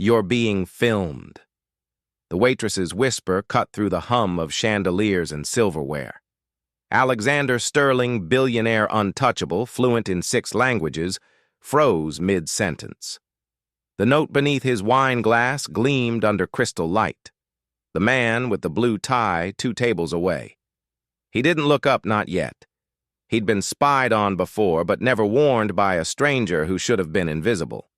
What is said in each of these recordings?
You're being filmed. The waitress's whisper cut through the hum of chandeliers and silverware. Alexander Sterling, billionaire untouchable, fluent in 6 languages, froze mid-sentence. The note beneath his wine glass gleamed under crystal light. The man with the blue tie 2 tables away. He didn't look up, not yet. He'd been spied on before, but never warned by a stranger who should have been invisible.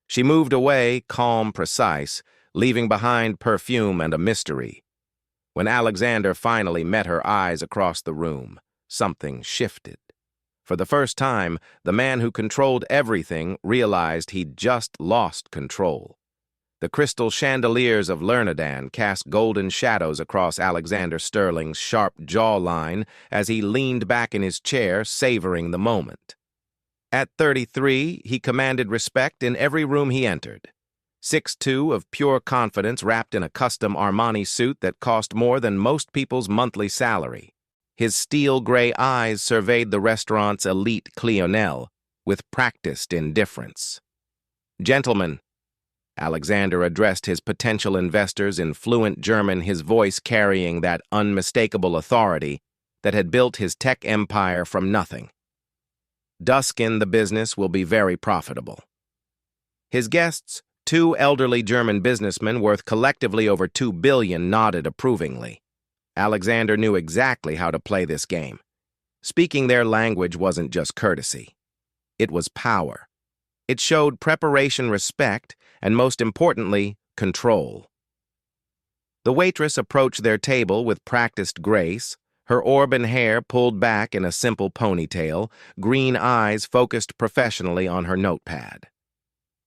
She moved away, calm, precise, leaving behind perfume and a mystery. When Alexander finally met her eyes across the room, something shifted. For the first time, the man who controlled everything realized he'd just lost control. The crystal chandeliers of Lernadan cast golden shadows across Alexander Sterling's sharp jawline as he leaned back in his chair, savoring the moment. At 33, he commanded respect in every room he entered. 6'2" of pure confidence wrapped in a custom Armani suit that cost more than most people's monthly salary. His steel-gray eyes surveyed the restaurant's elite clientele with practiced indifference. "Gentlemen," Alexander addressed his potential investors in fluent German, his voice carrying that unmistakable authority that had built his tech empire from nothing. "Dusk in the business will be very profitable." His guests, 2 elderly German businessmen worth collectively over $2 billion, nodded approvingly. Alexander knew exactly how to play this game. Speaking their language wasn't just courtesy. It was power. It showed preparation, respect, and most importantly, control. The waitress approached their table with practiced grace, her auburn hair pulled back in a simple ponytail, green eyes focused professionally on her notepad.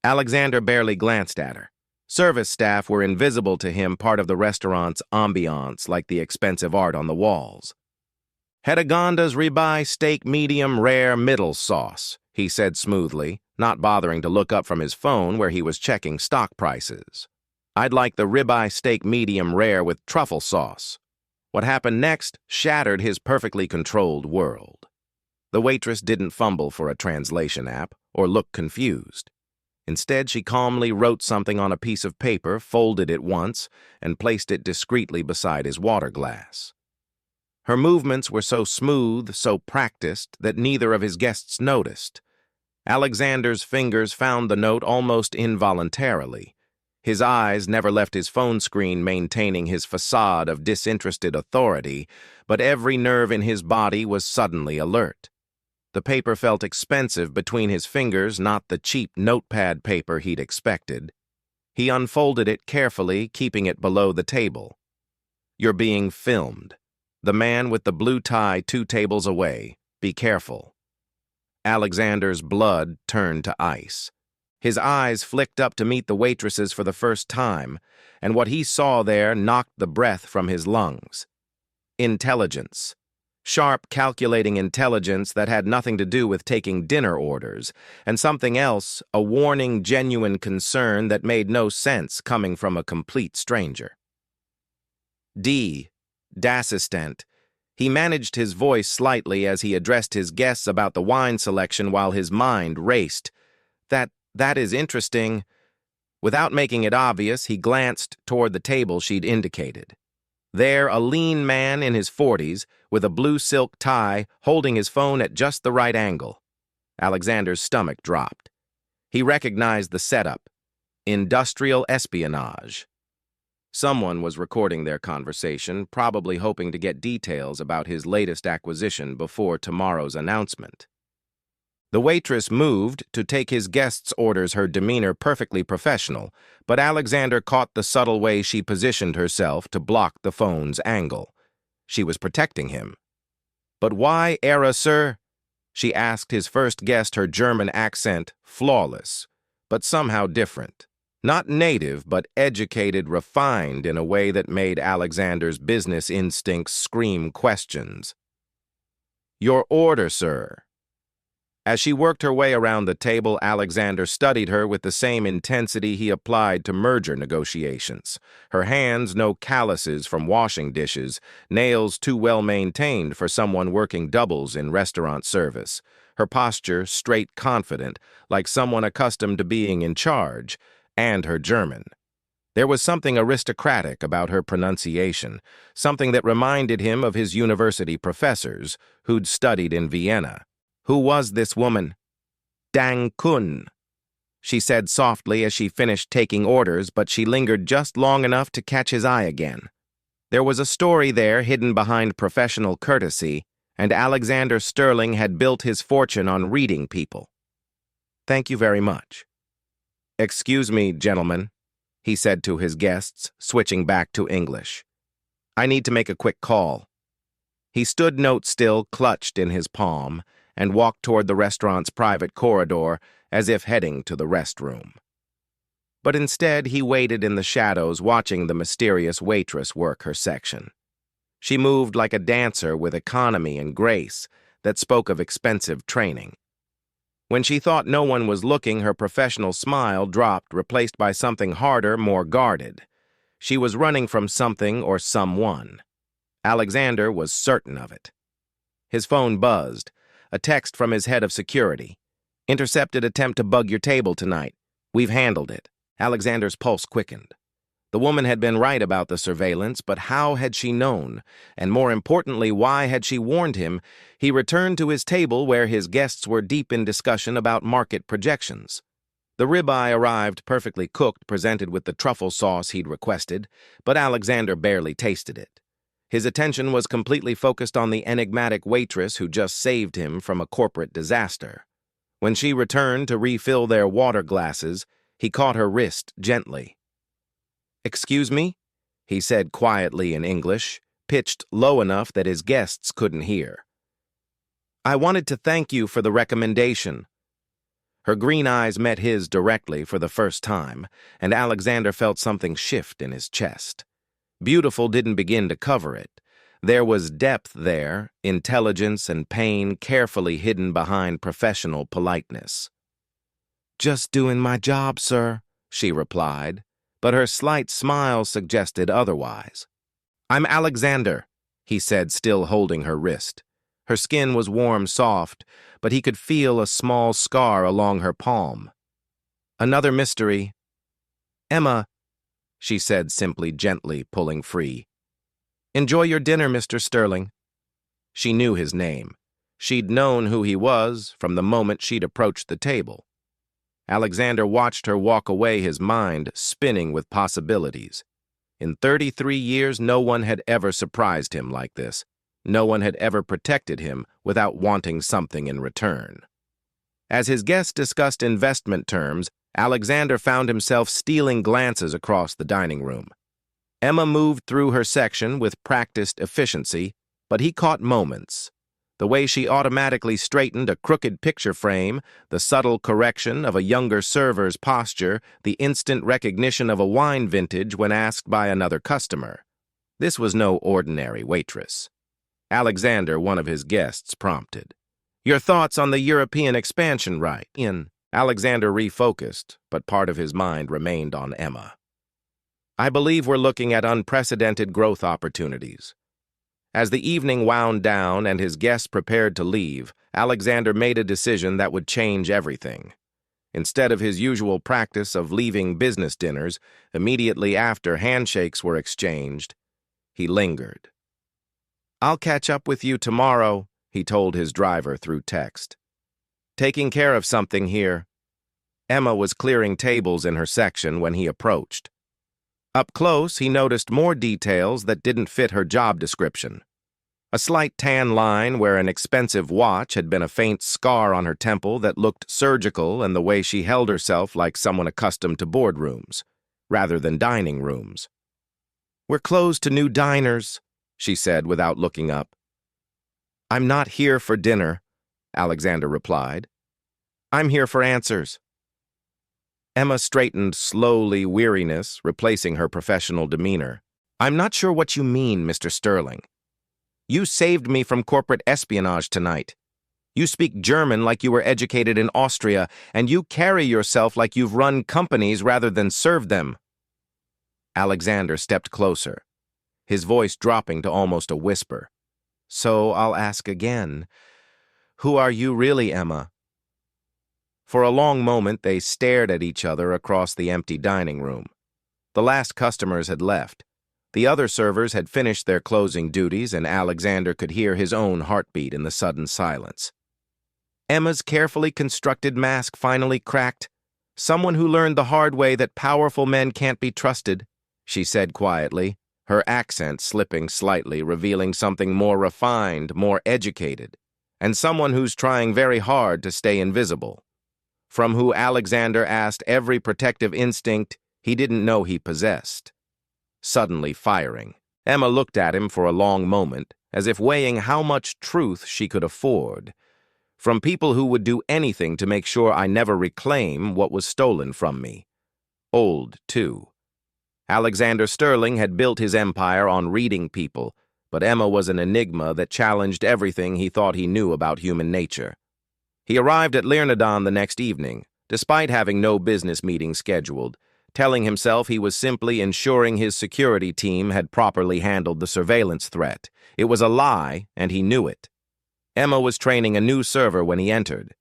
Alexander barely glanced at her. Service staff were invisible to him, part of the restaurant's ambiance, like the expensive art on the walls. "Hedagonda's ribeye steak medium rare middle sauce," he said smoothly, not bothering to look up from his phone where he was checking stock prices. "I'd like the ribeye steak medium rare with truffle sauce." What happened next shattered his perfectly controlled world. The waitress didn't fumble for a translation app or look confused. Instead, she calmly wrote something on a piece of paper, folded it once, and placed it discreetly beside his water glass. Her movements were so smooth, so practiced, that neither of his guests noticed. Alexander's fingers found the note almost involuntarily. His eyes never left his phone screen, maintaining his facade of disinterested authority, but every nerve in his body was suddenly alert. The paper felt expensive between his fingers, not the cheap notepad paper he'd expected. He unfolded it carefully, keeping it below the table. "You're being filmed. The man with the blue tie 2 tables away. Be careful." Alexander's blood turned to ice. His eyes flicked up to meet the waitress's for the first time, and what he saw there knocked the breath from his lungs. Intelligence. Sharp, calculating intelligence that had nothing to do with taking dinner orders, and something else, a warning, genuine concern that made no sense coming from a complete stranger. D'assistent. He managed his voice slightly as he addressed his guests about the wine selection while his mind raced. That is interesting." Without making it obvious, he glanced toward the table she'd indicated. There, a lean man in his 40s, with a blue silk tie, holding his phone at just the right angle. Alexander's stomach dropped. He recognized the setup. Industrial espionage. Someone was recording their conversation, probably hoping to get details about his latest acquisition before tomorrow's announcement. The waitress moved to take his guest's orders, her demeanor perfectly professional, but Alexander caught the subtle way she positioned herself to block the phone's angle. She was protecting him. "But why, Era, sir?" she asked his first guest, her German accent flawless, but somehow different. Not native, but educated, refined in a way that made Alexander's business instincts scream questions. "Your order, sir." As she worked her way around the table, Alexander studied her with the same intensity he applied to merger negotiations. Her hands no calluses from washing dishes, nails too well maintained for someone working doubles in restaurant service. Her posture straight, confident, like someone accustomed to being in charge, and her German. There was something aristocratic about her pronunciation, something that reminded him of his university professors who'd studied in Vienna. Who was this woman? Dang Kun, she said softly as she finished taking orders, but she lingered just long enough to catch his eye again. There was a story there hidden behind professional courtesy, and Alexander Sterling had built his fortune on reading people. Thank you very much. Excuse me, gentlemen, he said to his guests, switching back to English. I need to make a quick call. He stood note-still, clutched in his palm, and walked toward the restaurant's private corridor as if heading to the restroom. But instead, he waited in the shadows watching the mysterious waitress work her section. She moved like a dancer with economy and grace that spoke of expensive training. When she thought no one was looking, her professional smile dropped, replaced by something harder, more guarded. She was running from something or someone. Alexander was certain of it. His phone buzzed. A text from his head of security. Intercepted attempt to bug your table tonight. We've handled it. Alexander's pulse quickened. The woman had been right about the surveillance, but how had she known? And more importantly, why had she warned him? He returned to his table where his guests were deep in discussion about market projections. The ribeye arrived perfectly cooked, presented with the truffle sauce he'd requested, but Alexander barely tasted it. His attention was completely focused on the enigmatic waitress who just saved him from a corporate disaster. When she returned to refill their water glasses, he caught her wrist gently. "Excuse me?" he said quietly in English, pitched low enough that his guests couldn't hear. "I wanted to thank you for the recommendation." Her green eyes met his directly for the first time, and Alexander felt something shift in his chest. Beautiful didn't begin to cover it. There was depth there, intelligence and pain carefully hidden behind professional politeness. "Just doing my job, sir," she replied, but her slight smile suggested otherwise. "I'm Alexander," he said, still holding her wrist. Her skin was warm, soft, but he could feel a small scar along her palm. "Another mystery." "Emma," she said simply, gently pulling free. "Enjoy your dinner, Mr. Sterling." She knew his name. She'd known who he was from the moment she'd approached the table. Alexander watched her walk away, his mind spinning with possibilities. In 33 years, no one had ever surprised him like this. No one had ever protected him without wanting something in return. As his guests discussed investment terms, Alexander found himself stealing glances across the dining room. Emma moved through her section with practiced efficiency, but he caught moments. The way she automatically straightened a crooked picture frame, the subtle correction of a younger server's posture, the instant recognition of a wine vintage when asked by another customer. This was no ordinary waitress. Alexander, one of his guests, prompted. "Your thoughts on the European expansion, right?" Alexander refocused, but part of his mind remained on Emma. "I believe we're looking at unprecedented growth opportunities." As the evening wound down and his guests prepared to leave, Alexander made a decision that would change everything. Instead of his usual practice of leaving business dinners immediately after handshakes were exchanged, he lingered. "I'll catch up with you tomorrow," he told his driver through text. "Taking care of something here." Emma was clearing tables in her section when he approached. Up close, he noticed more details that didn't fit her job description. A slight tan line where an expensive watch had been a faint scar on her temple that looked surgical, and the way she held herself like someone accustomed to boardrooms, rather than dining rooms. "We're closed to new diners," she said without looking up. "I'm not here for dinner," Alexander replied. "I'm here for answers." Emma straightened slowly, weariness replacing her professional demeanor. "I'm not sure what you mean, Mr. Sterling. You saved me from corporate espionage tonight. You speak German like you were educated in Austria, and you carry yourself like you've run companies rather than served them." Alexander stepped closer, his voice dropping to almost a whisper. "So I'll ask again. Who are you really, Emma?" For a long moment, they stared at each other across the empty dining room. The last customers had left. The other servers had finished their closing duties, and Alexander could hear his own heartbeat in the sudden silence. Emma's carefully constructed mask finally cracked. "Someone who learned the hard way that powerful men can't be trusted," she said quietly, her accent slipping slightly, revealing something more refined, more educated, and someone who's trying very hard to stay invisible, from who Alexander asked every protective instinct he didn't know he possessed. Suddenly firing, Emma looked at him for a long moment, as if weighing how much truth she could afford. "From people who would do anything to make sure I never reclaim what was stolen from me. Old, too." Alexander Sterling had built his empire on reading people, but Emma was an enigma that challenged everything he thought he knew about human nature. He arrived at Lyrnodon the next evening, despite having no business meeting scheduled, telling himself he was simply ensuring his security team had properly handled the surveillance threat. It was a lie, and he knew it. Emma was training a new server when he entered,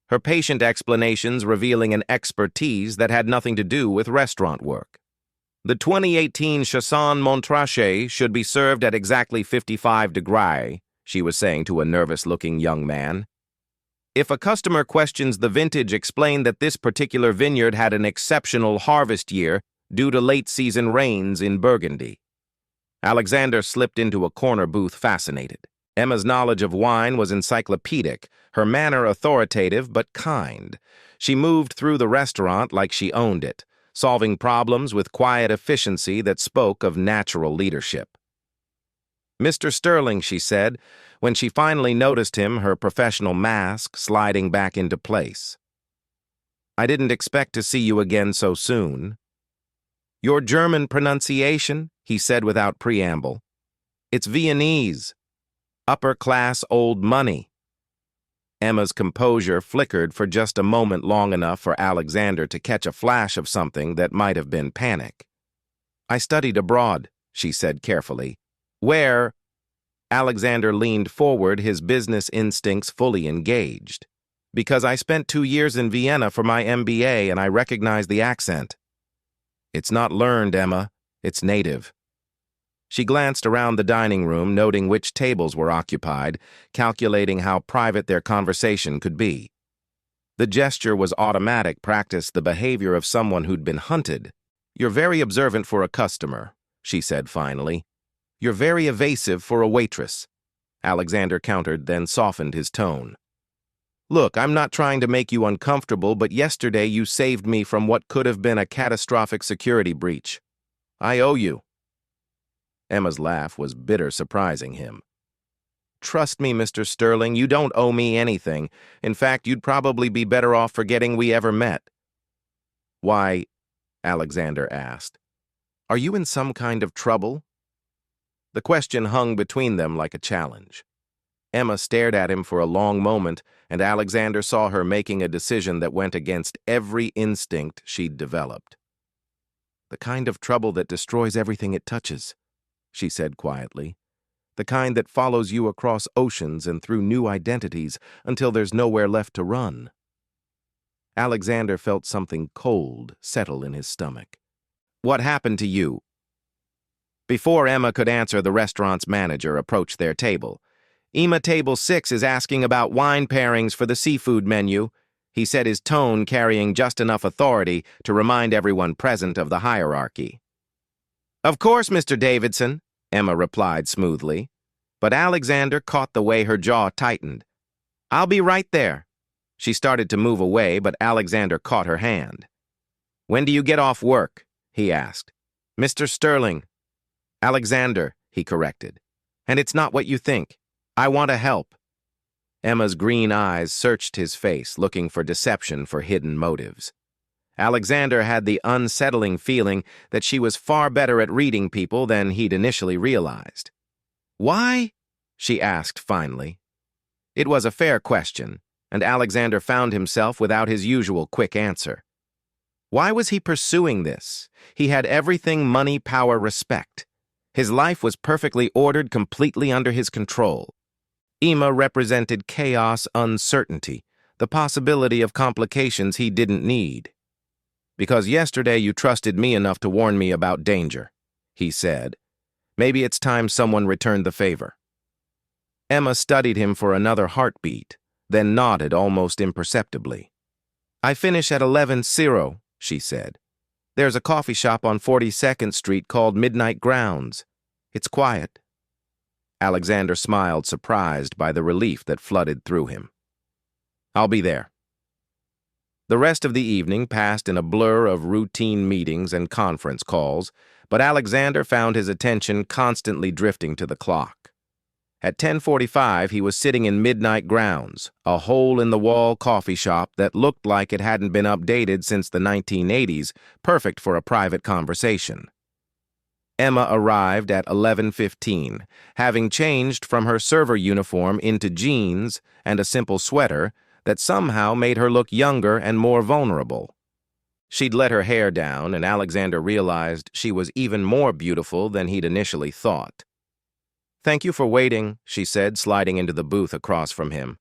her patient explanations revealing an expertise that had nothing to do with restaurant work. The 2018 Chasson Montrachet should be served at exactly 55 degrees, she was saying to a nervous-looking young man. If a customer questions the vintage, explain that this particular vineyard had an exceptional harvest year due to late-season rains in Burgundy. Alexander slipped into a corner booth, fascinated. Emma's knowledge of wine was encyclopedic, her manner authoritative but kind. She moved through the restaurant like she owned it, solving problems with quiet efficiency that spoke of natural leadership. "Mr. Sterling," she said, when she finally noticed him, her professional mask sliding back into place. "I didn't expect to see you again so soon." "Your German pronunciation," he said without preamble. "It's Viennese. Upper-class old money." Emma's composure flickered for just a moment, long enough for Alexander to catch a flash of something that might have been panic. "I studied abroad," she said carefully. "Where?" Alexander leaned forward, his business instincts fully engaged. "Because I spent 2 years in Vienna for my MBA and I recognize the accent." "It's not learned, Emma. It's native." She glanced around the dining room, noting which tables were occupied, calculating how private their conversation could be. The gesture was automatic, practiced the behavior of someone who'd been hunted. "You're very observant for a customer," she said finally. "You're very evasive for a waitress," Alexander countered, then softened his tone. "Look, I'm not trying to make you uncomfortable, but yesterday you saved me from what could have been a catastrophic security breach. I owe you." Emma's laugh was bitter, surprising him. "Trust me, Mr. Sterling, you don't owe me anything. In fact, you'd probably be better off forgetting we ever met." "Why?" Alexander asked. "Are you in some kind of trouble?" The question hung between them like a challenge. Emma stared at him for a long moment, and Alexander saw her making a decision that went against every instinct she'd developed. "The kind of trouble that destroys everything it touches," she said quietly. "The kind that follows you across oceans and through new identities until there's nowhere left to run." Alexander felt something cold settle in his stomach. "What happened to you?" Before Emma could answer, the restaurant's manager approached their table. "Emma, table 6 is asking about wine pairings for the seafood menu," he said, his tone carrying just enough authority to remind everyone present of the hierarchy. "Of course, Mr. Davidson," Emma replied smoothly. But Alexander caught the way her jaw tightened. "I'll be right there." She started to move away, but Alexander caught her hand. "When do you get off work?" he asked. "Mr. Sterling." "Alexander," he corrected. "And it's not what you think. I want to help." Emma's green eyes searched his face, looking for deception, for hidden motives. Alexander had the unsettling feeling that she was far better at reading people than he'd initially realized. "Why?" she asked finally. It was a fair question, and Alexander found himself without his usual quick answer. Why was he pursuing this? He had everything: money, power, respect. His life was perfectly ordered, completely under his control. Emma represented chaos, uncertainty, the possibility of complications he didn't need. "Because yesterday you trusted me enough to warn me about danger," he said. "Maybe it's time someone returned the favor." Emma studied him for another heartbeat, then nodded almost imperceptibly. "I finish at 11:00, she said. "There's a coffee shop on 42nd Street called Midnight Grounds. It's quiet." Alexander smiled, surprised by the relief that flooded through him. "I'll be there." The rest of the evening passed in a blur of routine meetings and conference calls, but Alexander found his attention constantly drifting to the clock. At 10:45, he was sitting in Midnight Grounds, a hole-in-the-wall coffee shop that looked like it hadn't been updated since the 1980s, perfect for a private conversation. Emma arrived at 11:15, having changed from her server uniform into jeans and a simple sweater that somehow made her look younger and more vulnerable. She'd let her hair down, and Alexander realized she was even more beautiful than he'd initially thought. "Thank you for waiting," she said, sliding into the booth across from him.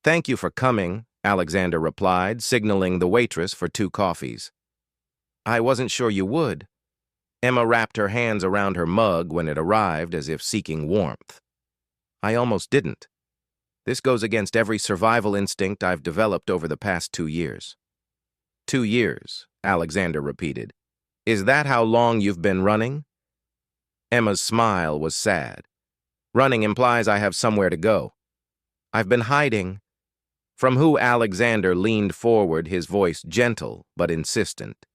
"Thank you for coming," Alexander replied, signaling the waitress for 2 coffees. "I wasn't sure you would." Emma wrapped her hands around her mug when it arrived, as if seeking warmth. "I almost didn't. This goes against every survival instinct I've developed over the past 2 years." 2 years, Alexander repeated. "Is that how long you've been running?" Emma's smile was sad. "Running implies I have somewhere to go. I've been hiding." From who Alexander leaned forward, his voice gentle but insistent.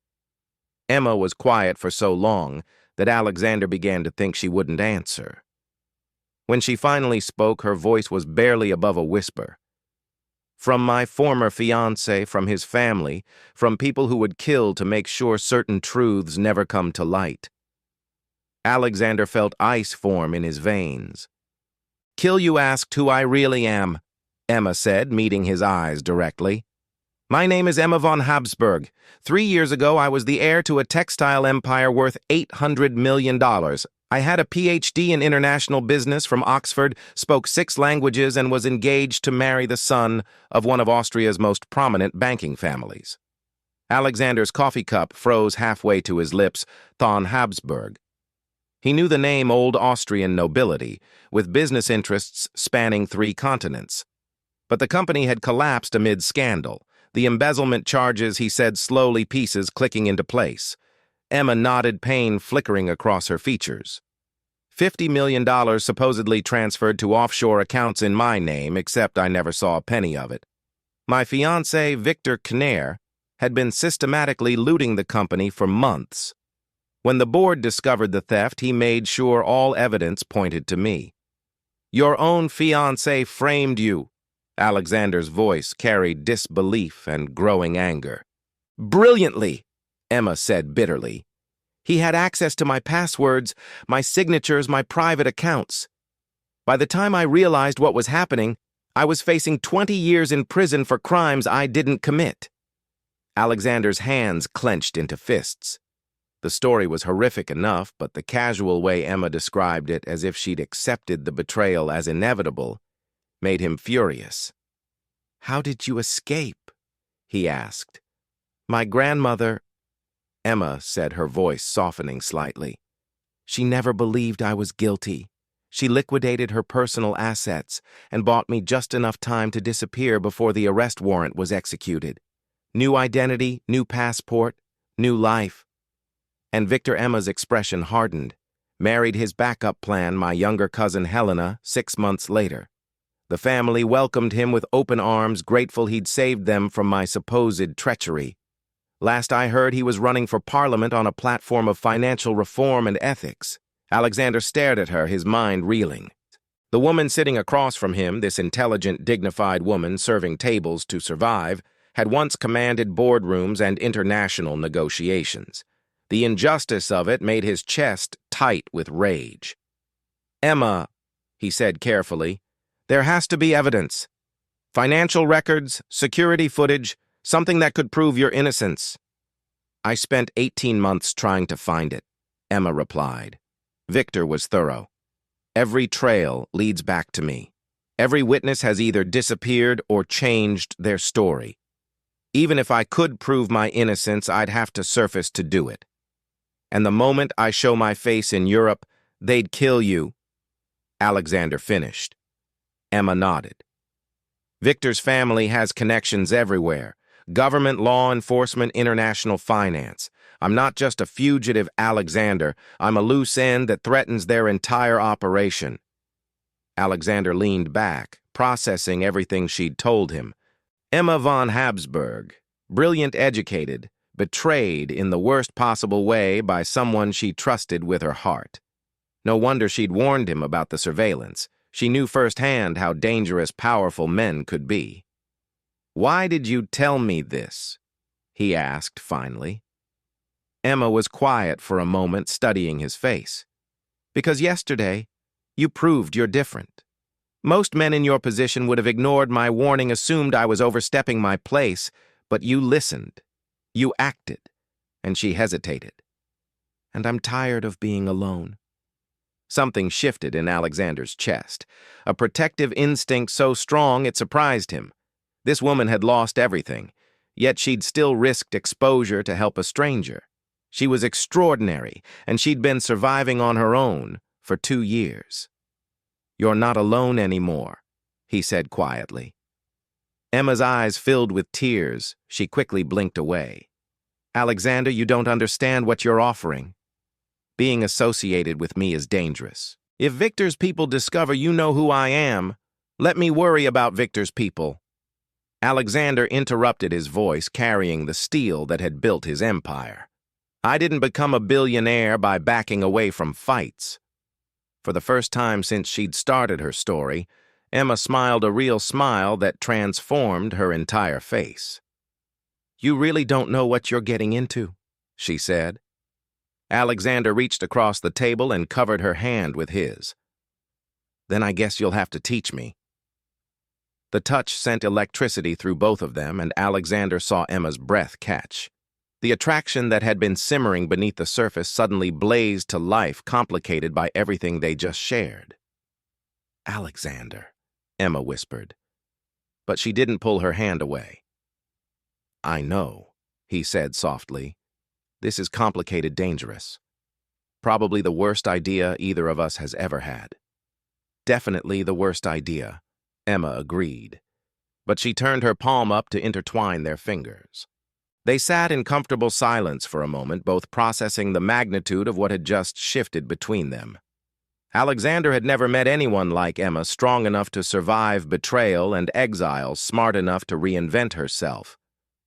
Emma was quiet for so long that Alexander began to think she wouldn't answer. When she finally spoke, her voice was barely above a whisper. "From my former fiancé, from his family, from people who would kill to make sure certain truths never come to light." Alexander felt ice form in his veins. "Kill you asked who I really am," Emma said, meeting his eyes directly. "My name is Emma von Habsburg. 3 years ago, I was the heir to a textile empire worth $800 million. I had a PhD in international business from Oxford, spoke 6 languages, and was engaged to marry the son of one of Austria's most prominent banking families." Alexander's coffee cup froze halfway to his lips. Von Habsburg. He knew the name old Austrian nobility, with business interests spanning 3 continents. But the company had collapsed amid scandal. The embezzlement charges, he said, slowly, pieces clicking into place. Emma nodded, pain flickering across her features. $50 million supposedly transferred to offshore accounts in my name, except I never saw a penny of it. My fiancé, Victor Kner, had been systematically looting the company for months. When the board discovered the theft, he made sure all evidence pointed to me. "Your own fiancé framed you." Alexander's voice carried disbelief and growing anger. "Brilliantly," Emma said bitterly. "He had access to my passwords, my signatures, my private accounts. By the time I realized what was happening, I was facing 20 years in prison for crimes I didn't commit." Alexander's hands clenched into fists. The story was horrific enough, but the casual way Emma described it, as if she'd accepted the betrayal as inevitable, made him furious. "How did you escape?" he asked. "My grandmother," Emma said, her voice softening slightly. "She never believed I was guilty. She liquidated her personal assets and bought me just enough time to disappear before the arrest warrant was executed. New identity, new passport, new life." And Victor Emma's expression hardened. "Married his backup plan, my younger cousin Helena, 6 months later. The family welcomed him with open arms, grateful he'd saved them from my supposed treachery. Last I heard, he was running for parliament on a platform of financial reform and ethics." Alexander stared at her, his mind reeling. The woman sitting across from him, this intelligent, dignified woman serving tables to survive, had once commanded boardrooms and international negotiations. The injustice of it made his chest tight with rage. "Emma," he said carefully, "there has to be evidence. Financial records, security footage, something that could prove your innocence." "I spent 18 months trying to find it," Emma replied. Victor was thorough. "Every trail leads back to me. Every witness has either disappeared or changed their story. Even if I could prove my innocence, I'd have to surface to do it. And the moment I show my face in Europe, they'd kill you." Alexander finished. Emma nodded. "Victor's family has connections everywhere. Government, law enforcement, international finance. I'm not just a fugitive Alexander. I'm a loose end that threatens their entire operation." Alexander leaned back, processing everything she'd told him. Emma von Habsburg, brilliant educated, betrayed in the worst possible way by someone she trusted with her heart. No wonder she'd warned him about the surveillance. She knew firsthand how dangerous powerful men could be. "Why did you tell me this?" he asked finally. Emma was quiet for a moment, studying his face. "Because yesterday, you proved you're different. Most men in your position would have ignored my warning, assumed I was overstepping my place, but you listened. You acted." And she hesitated. "And I'm tired of being alone." Something shifted in Alexander's chest, a protective instinct so strong it surprised him. This woman had lost everything, yet she'd still risked exposure to help a stranger. She was extraordinary, and she'd been surviving on her own for 2 years. "You're not alone anymore," he said quietly. Emma's eyes filled with tears. She quickly blinked away. "Alexander, you don't understand what you're offering. Being associated with me is dangerous. If Victor's people discover you know who I am, let me worry about Victor's people." Alexander interrupted, his voice carrying the steel that had built his empire. "I didn't become a billionaire by backing away from fights." For the first time since she'd started her story, Emma smiled a real smile that transformed her entire face. "You really don't know what you're getting into," she said. Alexander reached across the table and covered her hand with his. "Then I guess you'll have to teach me." The touch sent electricity through both of them, and Alexander saw Emma's breath catch. The attraction that had been simmering beneath the surface suddenly blazed to life, complicated by everything they just shared. "Alexander," Emma whispered. But she didn't pull her hand away. "I know," he said softly. "This is complicated, dangerous. Probably the worst idea either of us has ever had." "Definitely the worst idea," Emma agreed. But she turned her palm up to intertwine their fingers. They sat in comfortable silence for a moment, both processing the magnitude of what had just shifted between them. Alexander had never met anyone like Emma, strong enough to survive betrayal and exile, smart enough to reinvent herself,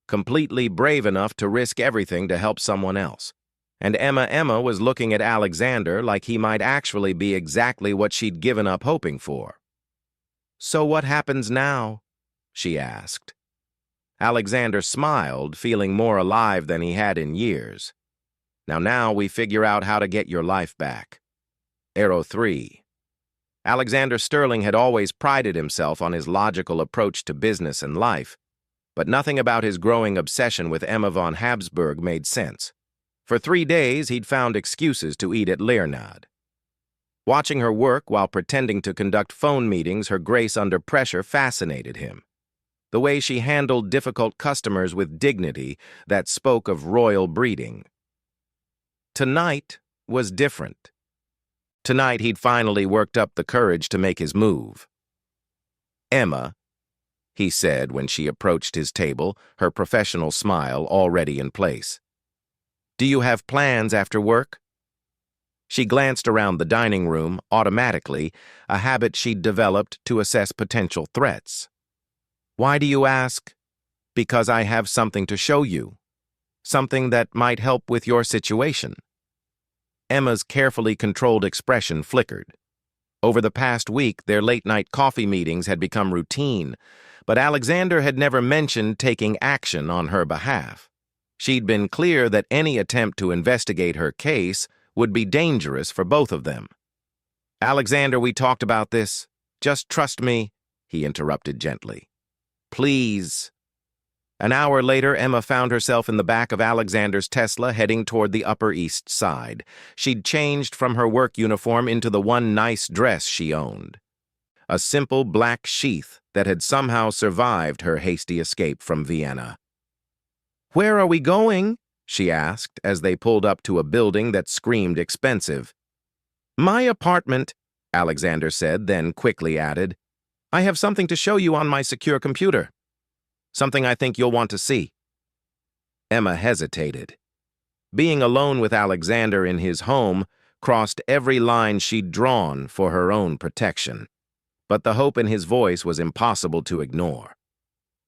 completely brave enough to risk everything to help someone else. And Emma was looking at Alexander like he might actually be exactly what she'd given up hoping for. "So what happens now?" she asked. Alexander smiled, feeling more alive than he had in years. Now we figure out how to get your life back." Arrow 3. Alexander Sterling had always prided himself on his logical approach to business and life, but nothing about his growing obsession with Emma von Habsburg made sense. For 3 days, he'd found excuses to eat at Leonard. Watching her work while pretending to conduct phone meetings, her grace under pressure fascinated him. The way she handled difficult customers with dignity that spoke of royal breeding. Tonight was different. Tonight he'd finally worked up the courage to make his move. "Emma," he said when she approached his table, her professional smile already in place. "Do you have plans after work?" She glanced around the dining room, automatically, a habit she'd developed to assess potential threats. "Why do you ask?" "Because I have something to show you. Something that might help with your situation." Emma's carefully controlled expression flickered. Over the past week, their late-night coffee meetings had become routine, but Alexander had never mentioned taking action on her behalf. She'd been clear that any attempt to investigate her case would be dangerous for both of them. "Alexander, we talked about this. Just trust me," he interrupted gently. "Please." An hour later, Emma found herself in the back of Alexander's Tesla heading toward the Upper East Side. She'd changed from her work uniform into the one nice dress she owned. a simple black sheath that had somehow survived her hasty escape from Vienna. "Where are we going?" she asked as they pulled up to a building that screamed expensive. "My apartment," Alexander said, then quickly added, "I have something to show you on my secure computer. Something I think you'll want to see." Emma hesitated. Being alone with Alexander in his home crossed every line she'd drawn for her own protection. But the hope in his voice was impossible to ignore.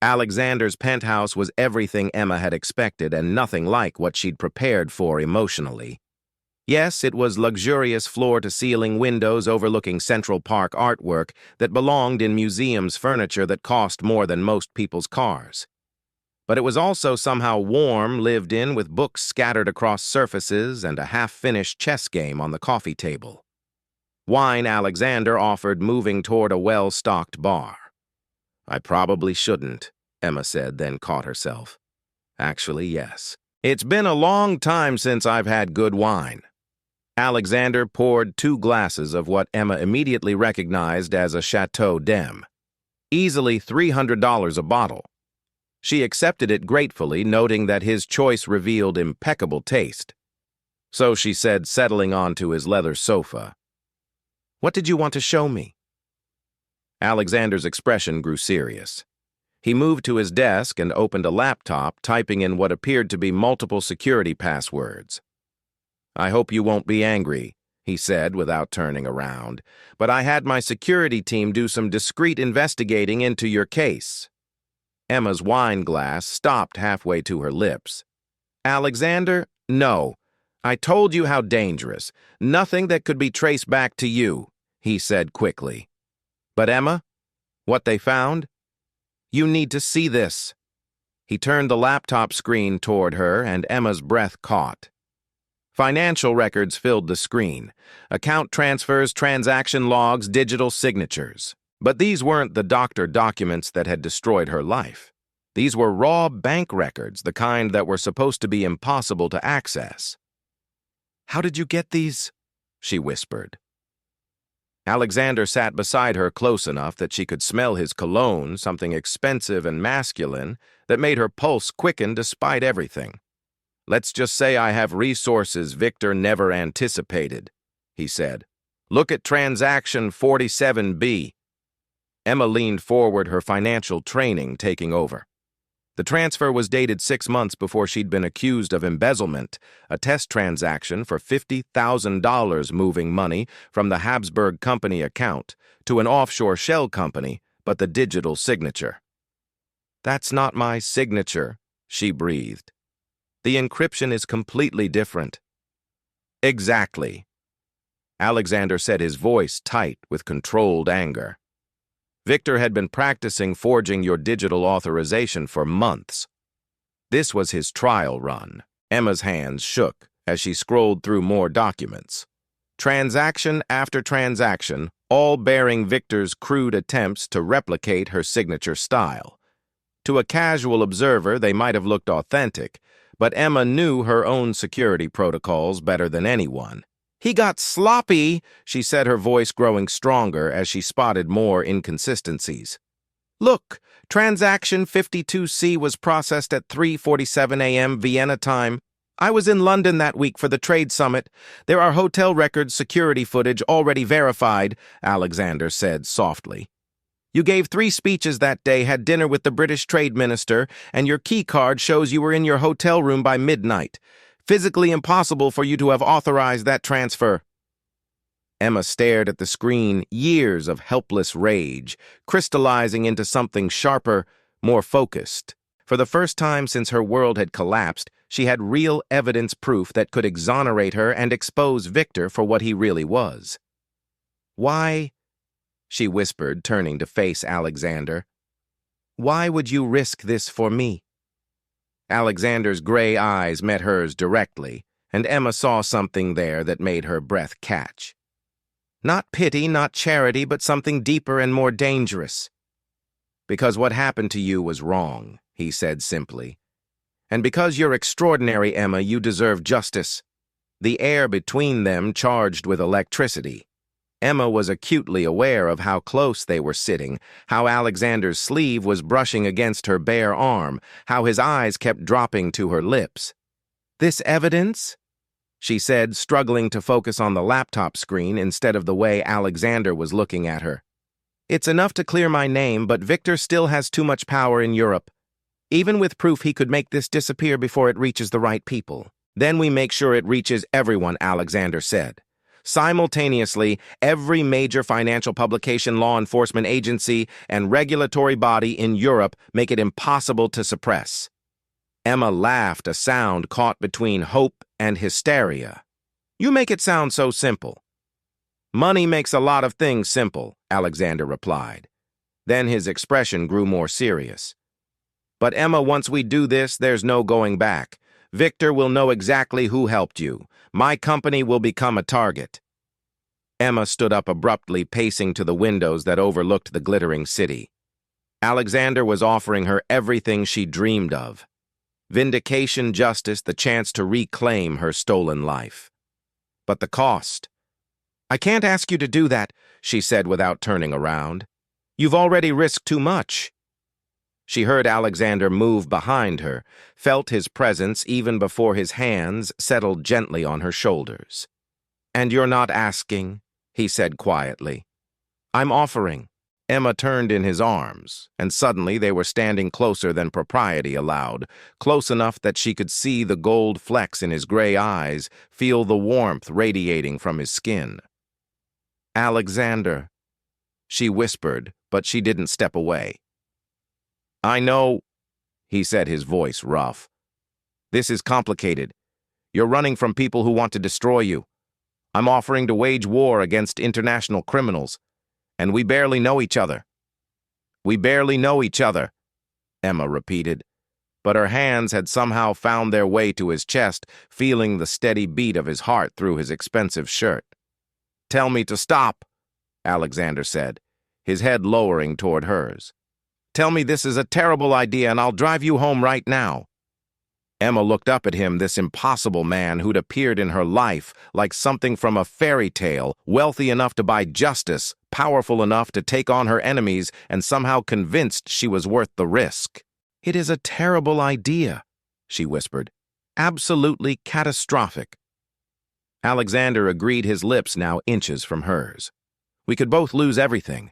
Alexander's penthouse was everything Emma had expected and nothing like what she'd prepared for emotionally. Yes, it was luxurious floor-to-ceiling windows overlooking Central Park artwork that belonged in museums' furniture that cost more than most people's cars. But it was also somehow warm, lived in, with books scattered across surfaces and a half-finished chess game on the coffee table. Wine Alexander offered, moving toward a well-stocked bar. "I probably shouldn't," Emma said, then caught herself. "Actually, yes. It's been a long time since I've had good wine." Alexander poured 2 glasses of what Emma immediately recognized as a Chateau d'Em. Easily $300 a bottle. She accepted it gratefully, noting that his choice revealed impeccable taste. So she said, settling onto his leather sofa, "What did you want to show me?" Alexander's expression grew serious. He moved to his desk and opened a laptop, typing in what appeared to be multiple security passwords. "I hope you won't be angry," he said without turning around, "but I had my security team do some discreet investigating into your case." Emma's wine glass stopped halfway to her lips. "Alexander, no. I told you how dangerous. Nothing that could be traced back to you," he said quickly. "But Emma, what they found? You need to see this." He turned the laptop screen toward her, and Emma's breath caught. Financial records filled the screen. Account transfers, transaction logs, digital signatures. But these weren't the doctor documents that had destroyed her life. These were raw bank records, the kind that were supposed to be impossible to access. "How did you get these?" she whispered. Alexander sat beside her close enough that she could smell his cologne, something expensive and masculine that made her pulse quicken despite everything. "Let's just say I have resources Victor never anticipated," he said. "Look at transaction 47B. Emma leaned forward, her financial training taking over. The transfer was dated 6 months before she'd been accused of embezzlement, a test transaction for $50,000 moving money from the Habsburg Company account to an offshore shell company, but the digital signature. "That's not my signature," she breathed. "The encryption is completely different." "Exactly." Alexander said, his voice tight with controlled anger. "Victor had been practicing forging your digital authorization for months. This was his trial run." Emma's hands shook as she scrolled through more documents. Transaction after transaction, all bearing Victor's crude attempts to replicate her signature style. To a casual observer, they might have looked authentic, but Emma knew her own security protocols better than anyone. "He got sloppy," she said, her voice growing stronger as she spotted more inconsistencies. "Look, transaction 52C was processed at 3:47 a.m. Vienna time. I was in London that week for the trade summit. There are hotel records, security footage already verified," Alexander said softly. "You gave 3 speeches that day, had dinner with the British trade minister, and your key card shows you were in your hotel room by midnight. Physically impossible for you to have authorized that transfer." Emma stared at the screen, years of helpless rage, crystallizing into something sharper, more focused. For the first time since her world had collapsed, she had real evidence proof that could exonerate her and expose Victor for what he really was. "Why?" she whispered, turning to face Alexander. "Why would you risk this for me?" Alexander's gray eyes met hers directly, and Emma saw something there that made her breath catch. "Not pity, not charity, but something deeper and more dangerous." "Because what happened to you was wrong," he said simply. "And because you're extraordinary, Emma, you deserve justice. The air between them charged with electricity." Emma was acutely aware of how close they were sitting, how Alexander's sleeve was brushing against her bare arm, how his eyes kept dropping to her lips. "This evidence?" she said, struggling to focus on the laptop screen instead of the way Alexander was looking at her. "It's enough to clear my name, but Victor still has too much power in Europe. Even with proof, he could make this disappear before it reaches the right people. Then we make sure it reaches everyone," Alexander said. "Simultaneously, every major financial publication, law enforcement agency, and regulatory body in Europe make it impossible to suppress." Emma laughed, a sound caught between hope and hysteria. "You make it sound so simple." "Money makes a lot of things simple," Alexander replied. Then his expression grew more serious. "But Emma, once we do this, there's no going back. Victor will know exactly who helped you. My company will become a target." Emma stood up abruptly, pacing to the windows that overlooked the glittering city. Alexander was offering her everything she dreamed of. Vindication, justice, the chance to reclaim her stolen life. But the cost. "I can't ask you to do that," she said without turning around. "You've already risked too much." She heard Alexander move behind her, felt his presence even before his hands settled gently on her shoulders. "And you're not asking?" he said quietly. "I'm offering." Emma turned in his arms, and suddenly they were standing closer than propriety allowed, close enough that she could see the gold flecks in his gray eyes, feel the warmth radiating from his skin. "Alexander," she whispered, but she didn't step away. "I know," he said, his voice rough. "This is complicated. You're running from people who want to destroy you. I'm offering to wage war against international criminals, and we barely know each other." "We barely know each other," Emma repeated, but her hands had somehow found their way to his chest, feeling the steady beat of his heart through his expensive shirt. "Tell me to stop," Alexander said, his head lowering toward hers. "Tell me this is a terrible idea and I'll drive you home right now." Emma looked up at him, this impossible man who'd appeared in her life like something from a fairy tale, wealthy enough to buy justice, powerful enough to take on her enemies, and somehow convinced she was worth the risk. "It is a terrible idea," she whispered. "Absolutely catastrophic." Alexander agreed, his lips now inches from hers. "We could both lose everything."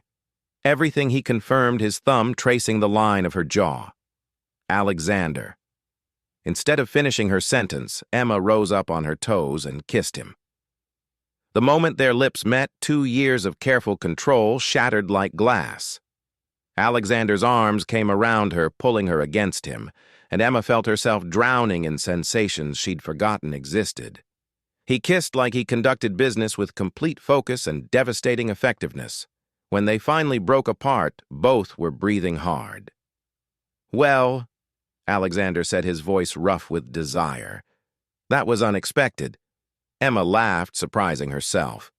"Everything," he confirmed, his thumb tracing the line of her jaw. "Alexander." Instead of finishing her sentence, Emma rose up on her toes and kissed him. The moment their lips met, 2 years of careful control shattered like glass. Alexander's arms came around her, pulling her against him, and Emma felt herself drowning in sensations she'd forgotten existed. He kissed like he conducted business with complete focus and devastating effectiveness. When they finally broke apart, both were breathing hard. "Well," Alexander said, his voice rough with desire. "That was unexpected." Emma laughed, surprising herself.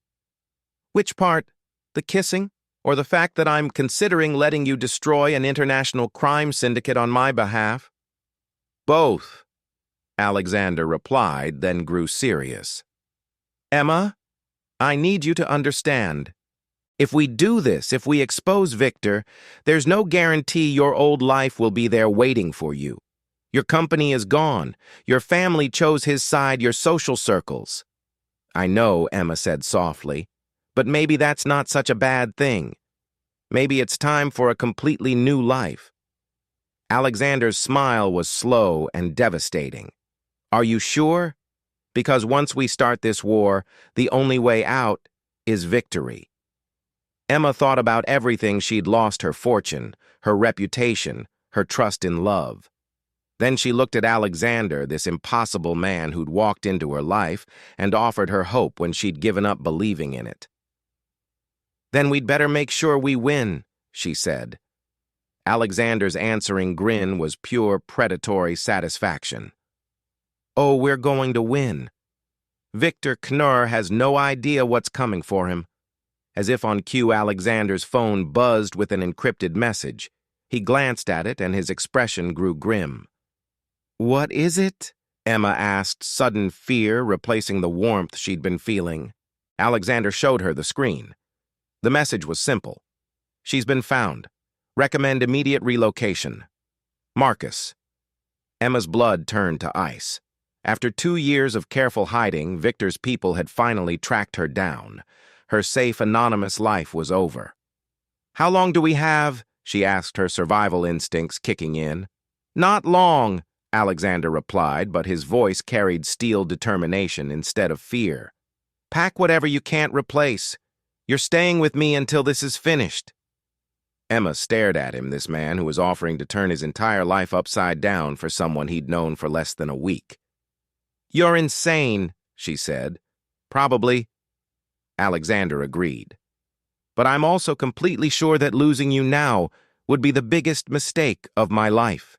"Which part? The kissing? Or the fact that I'm considering letting you destroy an international crime syndicate on my behalf?" "Both," Alexander replied, then grew serious. "Emma, I need you to understand. If we do this, if we expose Victor, there's no guarantee your old life will be there waiting for you. Your company is gone. Your family chose his side, your social circles." "I know," Emma said softly, "but maybe that's not such a bad thing. Maybe it's time for a completely new life." Alexander's smile was slow and devastating. "Are you sure? Because once we start this war, the only way out is victory." Emma thought about everything she'd lost: her fortune, her reputation, her trust in love. Then she looked at Alexander, this impossible man who'd walked into her life and offered her hope when she'd given up believing in it. "Then we'd better make sure we win," she said. Alexander's answering grin was pure predatory satisfaction. "Oh, we're going to win. Victor Knurr has no idea what's coming for him." As if on cue, Alexander's phone buzzed with an encrypted message. He glanced at it, and his expression grew grim. "What is it?" Emma asked, sudden fear replacing the warmth she'd been feeling. Alexander showed her the screen. The message was simple. She's been found. Recommend immediate relocation. Marcus. Emma's blood turned to ice. After 2 years of careful hiding, Victor's people had finally tracked her down. Her safe, anonymous life was over. "How long do we have?" she asked, her survival instincts kicking in. "Not long," Alexander replied, but his voice carried steel determination instead of fear. "Pack whatever you can't replace. You're staying with me until this is finished." Emma stared at him, this man who was offering to turn his entire life upside down for someone he'd known for less than a week. "You're insane," she said. "Probably." Alexander agreed. "But I'm also completely sure that losing you now would be the biggest mistake of my life."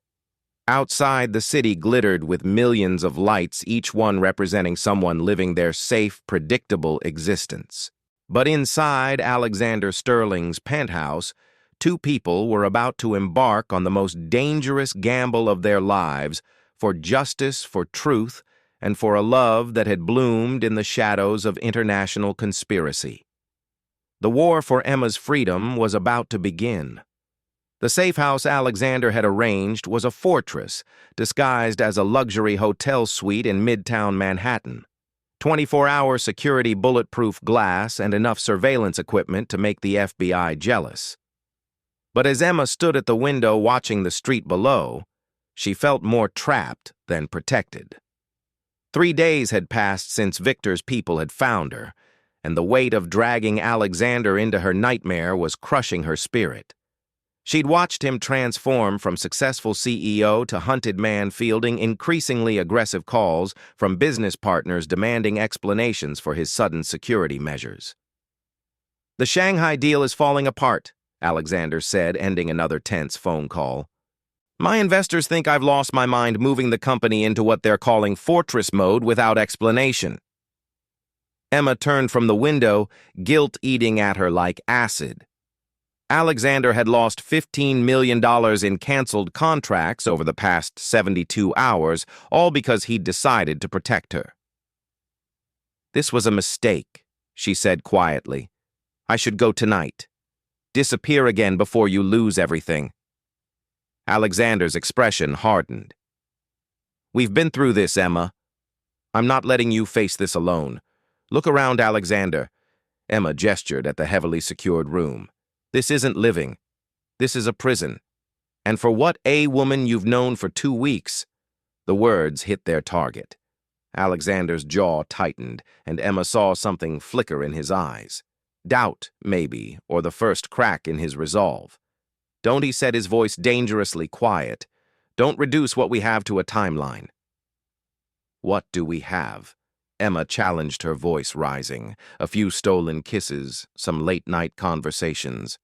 Outside, the city glittered with millions of lights, each one representing someone living their safe, predictable existence. But inside Alexander Sterling's penthouse, 2 people were about to embark on the most dangerous gamble of their lives for justice, for truth, and for a love that had bloomed in the shadows of international conspiracy. The war for Emma's freedom was about to begin. The safe house Alexander had arranged was a fortress disguised as a luxury hotel suite in Midtown Manhattan. 24-hour security, bulletproof glass, and enough surveillance equipment to make the FBI jealous. But as Emma stood at the window watching the street below, she felt more trapped than protected. 3 days had passed since Victor's people had found her, and the weight of dragging Alexander into her nightmare was crushing her spirit. She'd watched him transform from successful CEO to hunted man, fielding increasingly aggressive calls from business partners demanding explanations for his sudden security measures. "The Shanghai deal is falling apart," Alexander said, ending another tense phone call. "My investors think I've lost my mind moving the company into what they're calling fortress mode without explanation." Emma turned from the window, guilt eating at her like acid. Alexander had lost $15 million in canceled contracts over the past 72 hours, all because he'd decided to protect her. "This was a mistake," she said quietly. "I should go tonight. Disappear again before you lose everything." Alexander's expression hardened. "We've been through this, Emma. I'm not letting you face this alone. Look around, Alexander." Emma gestured at the heavily secured room. "This isn't living. This is a prison. And for what a woman you've known for 2 weeks." The words hit their target. Alexander's jaw tightened, and Emma saw something flicker in his eyes. Doubt, maybe, or the first crack in his resolve. "Don't," he said, his voice dangerously quiet. "Don't reduce what we have to a timeline." "What do we have?" Emma challenged, her voice rising. "A few stolen kisses, some late-night conversations.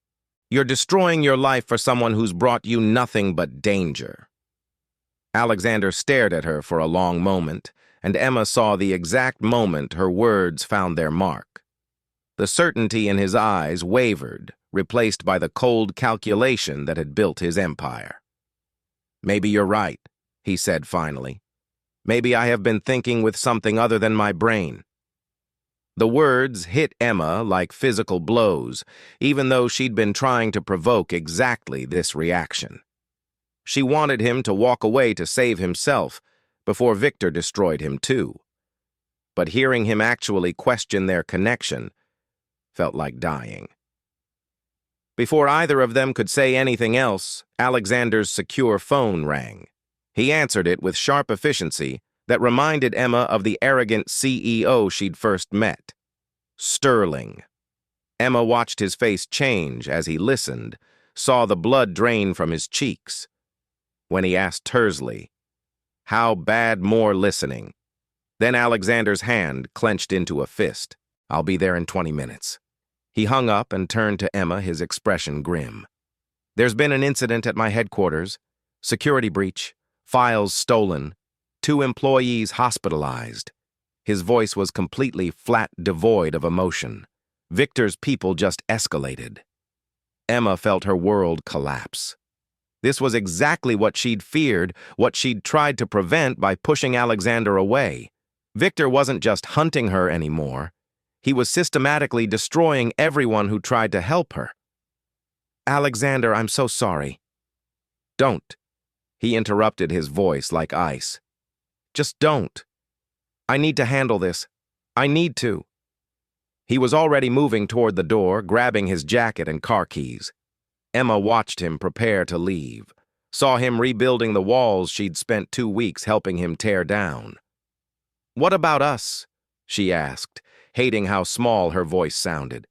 You're destroying your life for someone who's brought you nothing but danger." Alexander stared at her for a long moment, and Emma saw the exact moment her words found their mark. The certainty in his eyes wavered, replaced by the cold calculation that had built his empire. "Maybe you're right," he said finally. "Maybe I have been thinking with something other than my brain." The words hit Emma like physical blows, even though she'd been trying to provoke exactly this reaction. She wanted him to walk away to save himself, before Victor destroyed him too. But hearing him actually question their connection felt like dying. Before either of them could say anything else, Alexander's secure phone rang. He answered it with sharp efficiency that reminded Emma of the arrogant CEO she'd first met. Sterling. Emma watched his face change as he listened, saw the blood drain from his cheeks. When he asked tersely, "How bad more listening?" Then Alexander's hand clenched into a fist. "I'll be there in 20 minutes. He hung up and turned to Emma, his expression grim. "There's been an incident at my headquarters. Security breach. Files stolen. 2 employees hospitalized." His voice was completely flat, devoid of emotion. Victor's people just escalated. Emma felt her world collapse. This was exactly what she'd feared, what she'd tried to prevent by pushing Alexander away. Victor wasn't just hunting her anymore. He was systematically destroying everyone who tried to help her. "Alexander, I'm so sorry." "Don't." He interrupted, his voice like ice. "Just don't. I need to handle this. I need to." He was already moving toward the door, grabbing his jacket and car keys. Emma watched him prepare to leave, saw him rebuilding the walls she'd spent 2 weeks helping him tear down. "What about us?" she asked, hating how small her voice sounded.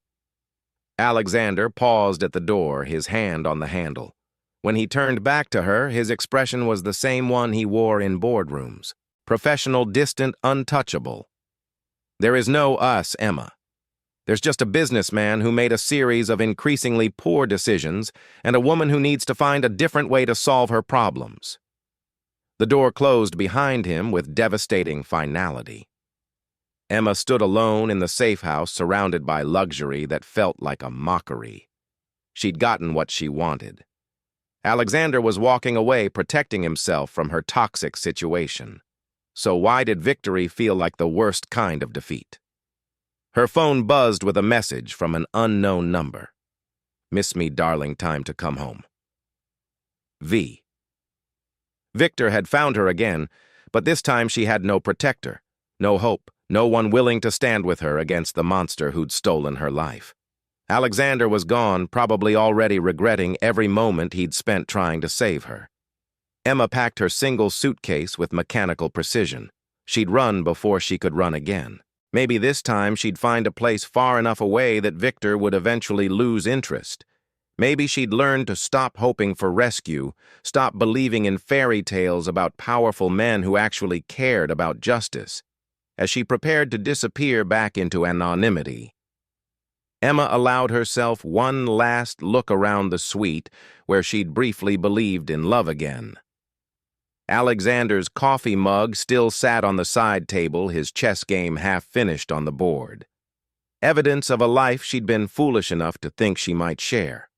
Alexander paused at the door, his hand on the handle. When he turned back to her, his expression was the same one he wore in boardrooms. Professional, distant, untouchable. "There is no us, Emma. There's just a businessman who made a series of increasingly poor decisions and a woman who needs to find a different way to solve her problems." The door closed behind him with devastating finality. Emma stood alone in the safe house, surrounded by luxury that felt like a mockery. She'd gotten what she wanted. Alexander was walking away, protecting himself from her toxic situation. So why did victory feel like the worst kind of defeat? Her phone buzzed with a message from an unknown number. "Miss me, darling, time to come home." V. Victor had found her again, but this time she had no protector, no hope, no one willing to stand with her against the monster who'd stolen her life. Alexander was gone, probably already regretting every moment he'd spent trying to save her. Emma packed her single suitcase with mechanical precision. She'd run before she could run again. Maybe this time she'd find a place far enough away that Victor would eventually lose interest. Maybe she'd learn to stop hoping for rescue, stop believing in fairy tales about powerful men who actually cared about justice. As she prepared to disappear back into anonymity, Emma allowed herself one last look around the suite where she'd briefly believed in love again. Alexander's coffee mug still sat on the side table, his chess game half finished on the board. Evidence of a life she'd been foolish enough to think she might share.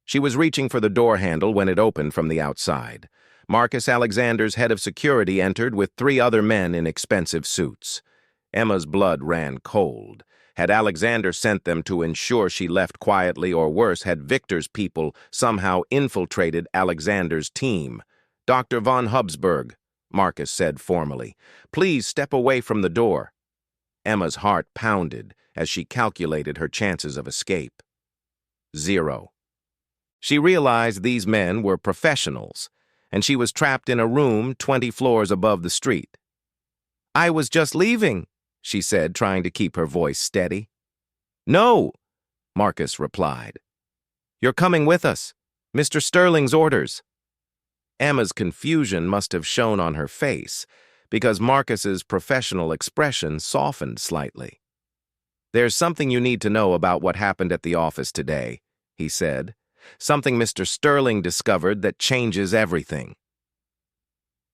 She was reaching for the door handle when it opened from the outside. Marcus Alexander's head of security entered with 3 other men in expensive suits. Emma's blood ran cold. Had Alexander sent them to ensure she left quietly, or worse, had Victor's people somehow infiltrated Alexander's team? "Dr. von Hubsburg," Marcus said formally, "please step away from the door." Emma's heart pounded as she calculated her chances of escape. 0. She realized these men were professionals, and she was trapped in a room 20 floors above the street. "I was just leaving," she said, trying to keep her voice steady. "No," Marcus replied. "You're coming with us. Mr. Sterling's orders." Emma's confusion must have shown on her face, because Marcus's professional expression softened slightly. "There's something you need to know about what happened at the office today," he said. "Something Mr. Sterling discovered that changes everything."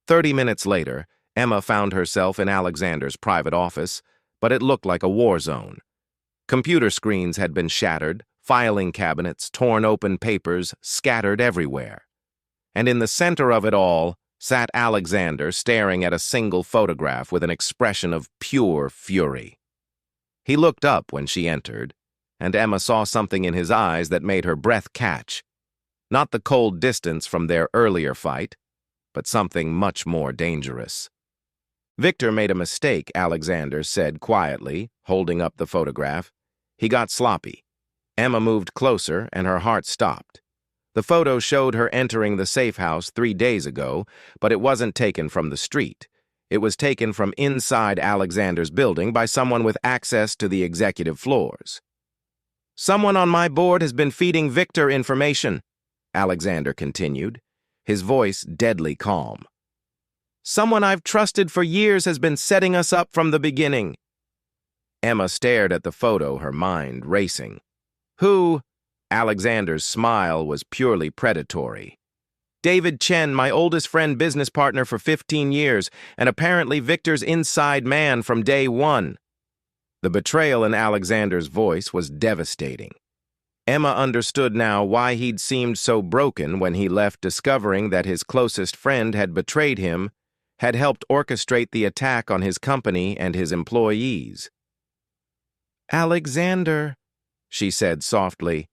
30 minutes later, Emma found herself in Alexander's private office, but it looked like a war zone. Computer screens had been shattered, filing cabinets, torn open papers scattered everywhere. And in the center of it all sat Alexander, staring at a single photograph with an expression of pure fury. He looked up when she entered, and Emma saw something in his eyes that made her breath catch. Not the cold distance from their earlier fight, but something much more dangerous. "Victor made a mistake," Alexander said quietly, holding up the photograph. "He got sloppy." Emma moved closer, and her heart stopped. The photo showed her entering the safe house 3 days ago, but it wasn't taken from the street. It was taken from inside Alexander's building by someone with access to the executive floors. "Someone on my board has been feeding Victor information," Alexander continued, his voice deadly calm. "Someone I've trusted for years has been setting us up from the beginning." Emma stared at the photo, her mind racing. "Who?" Alexander's smile was purely predatory. "David Chen, my oldest friend, business partner for 15 years, and apparently Victor's inside man from day one." The betrayal in Alexander's voice was devastating. Emma understood now why he'd seemed so broken when he left, discovering that his closest friend had betrayed him, had helped orchestrate the attack on his company and his employees. Alexander, she said softly.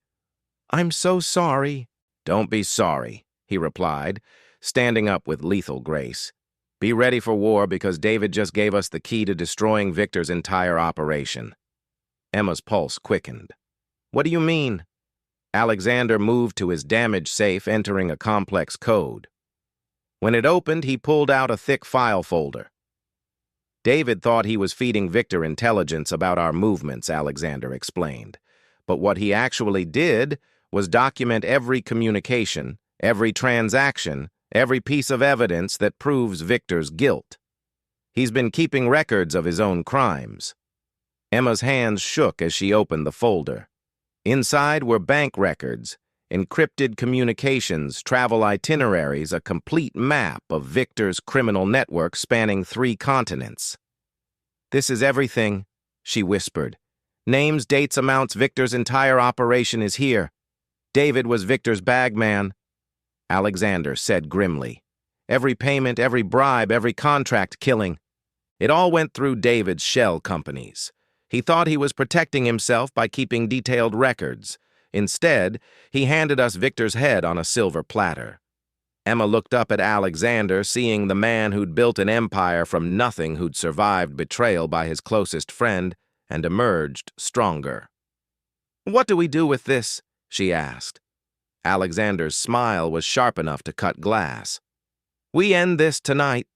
I'm so sorry. Don't be sorry, he replied, standing up with lethal grace. Be ready for war because David just gave us the key to destroying Victor's entire operation. Emma's pulse quickened. What do you mean? Alexander moved to his damaged safe, entering a complex code. When it opened, he pulled out a thick file folder. David thought he was feeding Victor intelligence about our movements, Alexander explained. But what he actually did was document every communication, every transaction, every piece of evidence that proves Victor's guilt. He's been keeping records of his own crimes. Emma's hands shook as she opened the folder. Inside were bank records, encrypted communications, travel itineraries, a complete map of Victor's criminal network spanning 3 continents. This is everything, she whispered. Names, dates, amounts, Victor's entire operation is here. David was Victor's bagman. Alexander said grimly. Every payment, every bribe, every contract killing. It all went through David's shell companies. He thought he was protecting himself by keeping detailed records. Instead, he handed us Victor's head on a silver platter. Emma looked up at Alexander, seeing the man who'd built an empire from nothing, who'd survived betrayal by his closest friend, and emerged stronger. What do we do with this? She asked. Alexander's smile was sharp enough to cut glass. We end this tonight.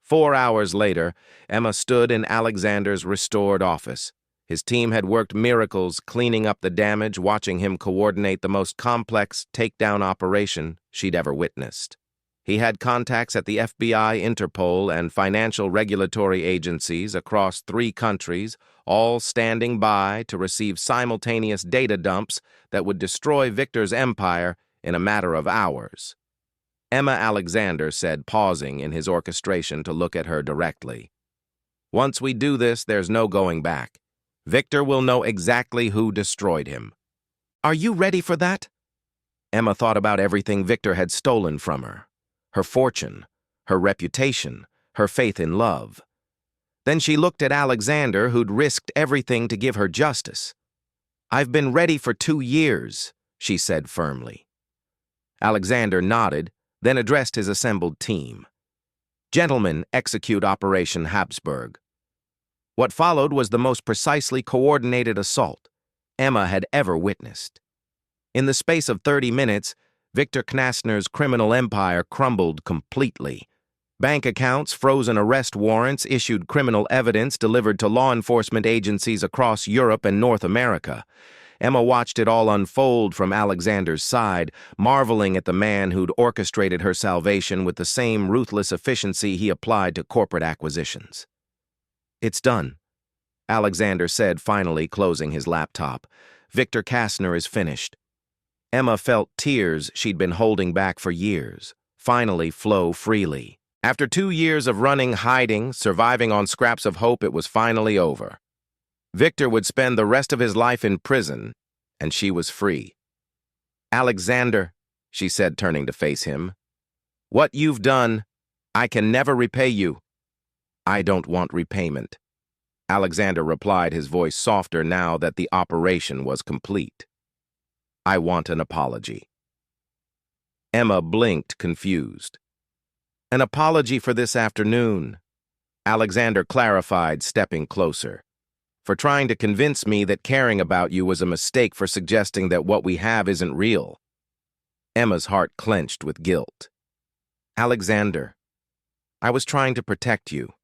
4 hours later, Emma stood in Alexander's restored office. His team had worked miracles cleaning up the damage, watching him coordinate the most complex takedown operation she'd ever witnessed. He had contacts at the FBI, Interpol, and financial regulatory agencies across 3 countries, all standing by to receive simultaneous data dumps that would destroy Victor's empire in a matter of hours. Emma Alexander said, pausing in his orchestration to look at her directly. Once we do this, there's no going back. Victor will know exactly who destroyed him. Are you ready for that? Emma thought about everything Victor had stolen from her. Her fortune, her reputation, her faith in love. Then she looked at Alexander, who'd risked everything to give her justice. I've been ready for 2 years, she said firmly. Alexander nodded, then addressed his assembled team. Gentlemen, execute Operation Habsburg. What followed was the most precisely coordinated assault Emma had ever witnessed. In the space of 30 minutes, Victor Knastner's criminal empire crumbled completely. Bank accounts, frozen arrest warrants, issued criminal evidence delivered to law enforcement agencies across Europe and North America. Emma watched it all unfold from Alexander's side, marveling at the man who'd orchestrated her salvation with the same ruthless efficiency he applied to corporate acquisitions. It's done, Alexander said, finally closing his laptop. Victor Knastner is finished. Emma felt tears she'd been holding back for years finally flow freely. After 2 years of running, hiding, surviving on scraps of hope, it was finally over. Victor would spend the rest of his life in prison, and she was free. Alexander, she said, turning to face him, what you've done, I can never repay you. I don't want repayment. Alexander replied, his voice softer now that the operation was complete. I want an apology. Emma blinked, confused. An apology for this afternoon, Alexander clarified, stepping closer. For trying to convince me that caring about you was a mistake, for suggesting that what we have isn't real. Emma's heart clenched with guilt. Alexander, I was trying to protect you.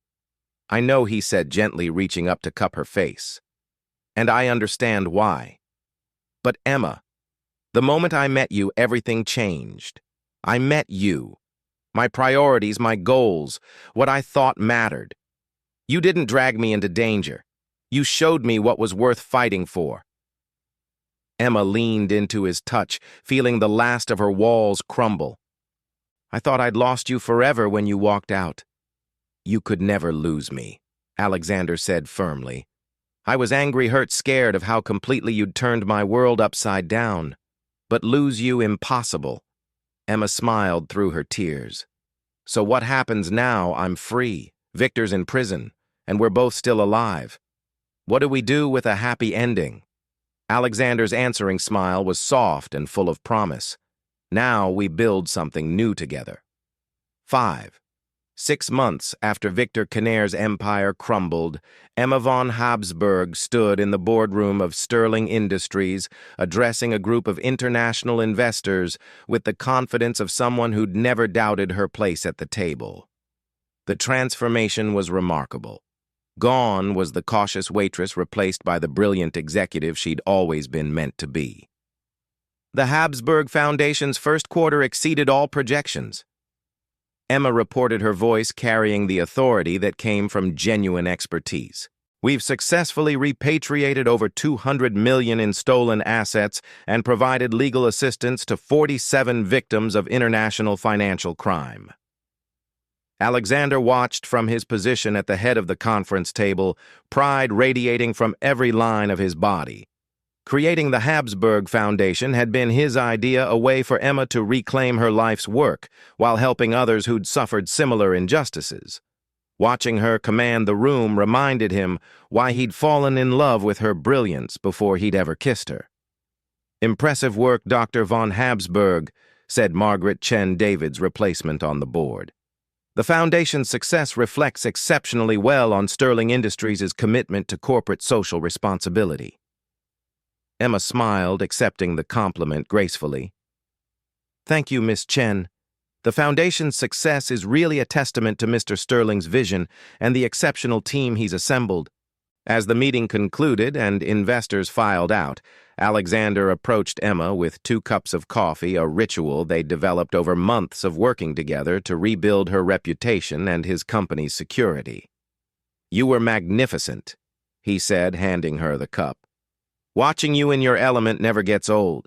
I know, he said gently, reaching up to cup her face. And I understand why. But Emma, the moment I met you, everything changed. I met you. My priorities, my goals, what I thought mattered. You didn't drag me into danger. You showed me what was worth fighting for. Emma leaned into his touch, feeling the last of her walls crumble. I thought I'd lost you forever when you walked out. You could never lose me, Alexander said firmly. I was angry, hurt, scared of how completely you'd turned my world upside down. But lose you, impossible. Emma smiled through her tears. So what happens now? I'm free. Victor's in prison, and we're both still alive. What do we do with a happy ending? Alexander's answering smile was soft and full of promise. Now we build something new together. 5. 6 months after Victor Kinnair's empire crumbled, Emma von Habsburg stood in the boardroom of Sterling Industries, addressing a group of international investors with the confidence of someone who'd never doubted her place at the table. The transformation was remarkable. Gone was the cautious waitress, replaced by the brilliant executive she'd always been meant to be. The Habsburg Foundation's first quarter exceeded all projections. Emma reported, her voice carrying the authority that came from genuine expertise. We've successfully repatriated over 200 million in stolen assets and provided legal assistance to 47 victims of international financial crime. Alexander watched from his position at the head of the conference table, pride radiating from every line of his body. Creating the Habsburg Foundation had been his idea, a way for Emma to reclaim her life's work while helping others who'd suffered similar injustices. Watching her command the room reminded him why he'd fallen in love with her brilliance before he'd ever kissed her. "Impressive work, Dr. von Habsburg," said Margaret Chen, David's replacement on the board. "The Foundation's success reflects exceptionally well on Sterling Industries' commitment to corporate social responsibility." Emma smiled, accepting the compliment gracefully. "Thank you, Miss Chen. The Foundation's success is really a testament to Mr. Sterling's vision and the exceptional team he's assembled." As the meeting concluded and investors filed out, Alexander approached Emma with 2 cups of coffee, a ritual they'd developed over months of working together to rebuild her reputation and his company's security. "You were magnificent," he said, handing her the cup. "Watching you in your element never gets old."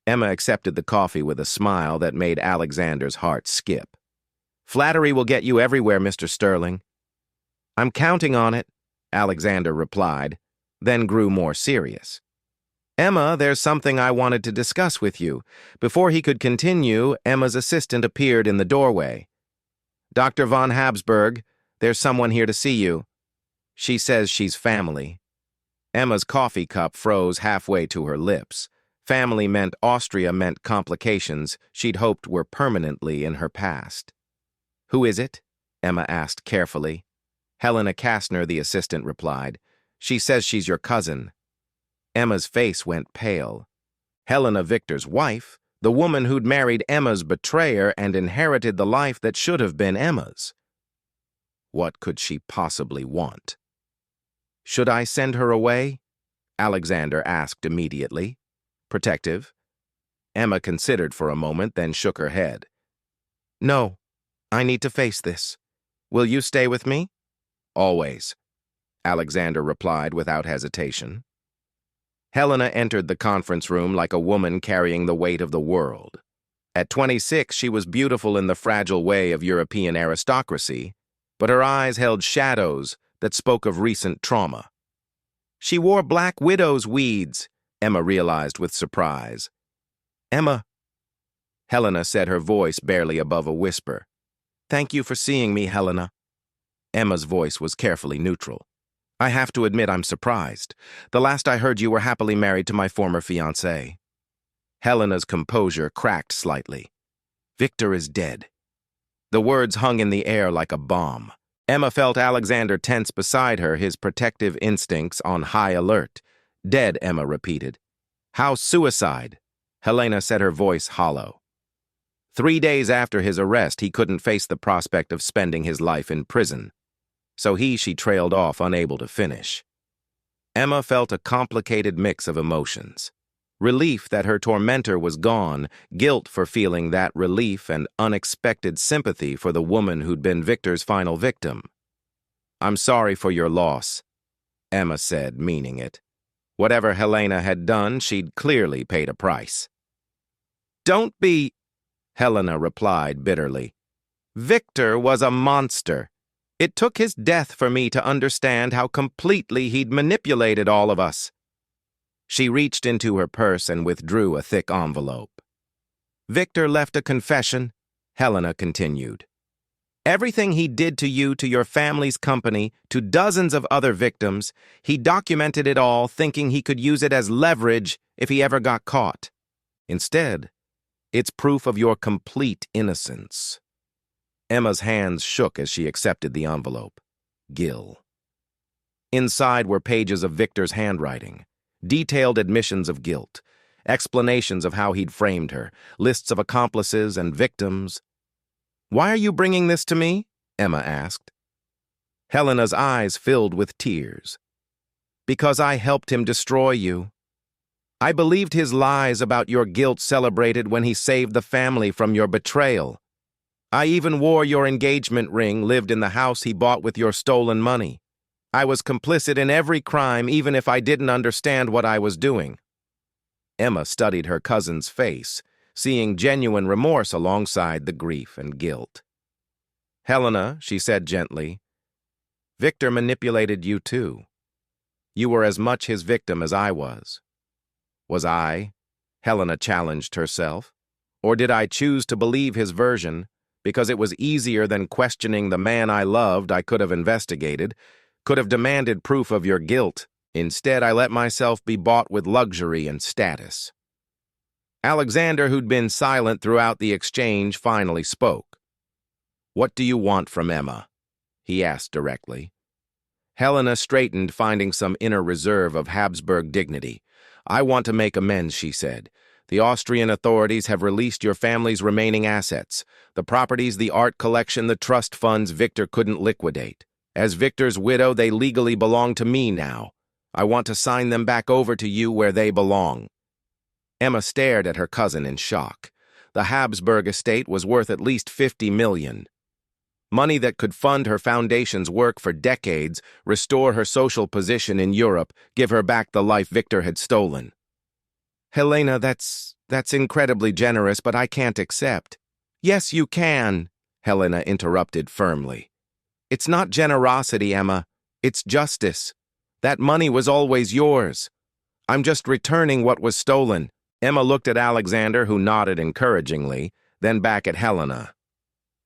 Emma accepted the coffee with a smile that made Alexander's heart skip. "Flattery will get you everywhere, Mr. Sterling." "I'm counting on it," Alexander replied, then grew more serious. "Emma, there's something I wanted to discuss with you." Before he could continue, Emma's assistant appeared in the doorway. "Dr. von Habsburg, there's someone here to see you. She says she's family." Emma's coffee cup froze halfway to her lips. Family meant Austria, meant complications she'd hoped were permanently in her past. "Who is it?" Emma asked carefully. "Helena Kastner," the assistant replied. "She says she's your cousin." Emma's face went pale. Helena, Victor's wife, the woman who'd married Emma's betrayer and inherited the life that should have been Emma's. What could she possibly want? "Should I send her away?" Alexander asked immediately. "Protective?" Emma considered for a moment, then shook her head. "No, I need to face this. Will you stay with me?" "Always," Alexander replied without hesitation. Helena entered the conference room like a woman carrying the weight of the world. At 26, she was beautiful in the fragile way of European aristocracy, but her eyes held shadows that spoke of recent trauma. She wore black widow's weeds, Emma realized with surprise. "Emma," Helena said, her voice barely above a whisper. "Thank you for seeing me, Helena." Emma's voice was carefully neutral. "I have to admit I'm surprised. The last I heard you were happily married to my former fiancé." Helena's composure cracked slightly. "Victor is dead." The words hung in the air like a bomb. Emma felt Alexander tense beside her, his protective instincts on high alert. "Dead," Emma repeated. "How suicide?" Helena said, her voice hollow. 3 days after his arrest, he couldn't face the prospect of spending his life in prison. So she trailed off, unable to finish. Emma felt a complicated mix of emotions. Relief that her tormentor was gone, guilt for feeling that relief, and unexpected sympathy for the woman who'd been Victor's final victim. "I'm sorry for your loss," Emma said, meaning it. Whatever Helena had done, she'd clearly paid a price. "Don't be," Helena replied bitterly. "Victor was a monster. It took his death for me to understand how completely he'd manipulated all of us." She reached into her purse and withdrew a thick envelope. "Victor left a confession," Helena continued. Everything he did to you, to your family's company, to dozens of other victims, he documented it all, thinking he could use it as leverage if he ever got caught. Instead, it's proof of your complete innocence. Emma's hands shook as she accepted the envelope. Gil. Inside were pages of Victor's handwriting, detailed admissions of guilt, explanations of how he'd framed her, lists of accomplices and victims. "Why are you bringing this to me?" Emma asked. Helena's eyes filled with tears. "Because I helped him destroy you. I believed his lies about your guilt celebrated when he saved the family from your betrayal. I even wore your engagement ring, lived in the house he bought with your stolen money. I was complicit in every crime, even if I didn't understand what I was doing." Emma studied her cousin's face, seeing genuine remorse alongside the grief and guilt. "Helena," she said gently, "Victor manipulated you too. You were as much his victim as I was." "Was I?" Helena challenged herself. "Or did I choose to believe his version because it was easier than questioning the man I loved? I could have investigated, could have demanded proof of your guilt. Instead, I let myself be bought with luxury and status." Alexander, who'd been silent throughout the exchange, finally spoke. "What do you want from Emma?" he asked directly. Helena straightened, finding some inner reserve of Habsburg dignity. "I want to make amends," she said. "The Austrian authorities have released your family's remaining assets, the properties, the art collection, the trust funds Victor couldn't liquidate. As Victor's widow, they legally belong to me now. I want to sign them back over to you where they belong." Emma stared at her cousin in shock. The Habsburg estate was worth at least $50 million. Money that could fund her foundation's work for decades, restore her social position in Europe, give her back the life Victor had stolen. "Helena, that's incredibly generous, but I can't accept." "Yes, you can," Helena interrupted firmly. "It's not generosity, Emma. It's justice. That money was always yours. I'm just returning what was stolen." Emma looked at Alexander, who nodded encouragingly, then back at Helena.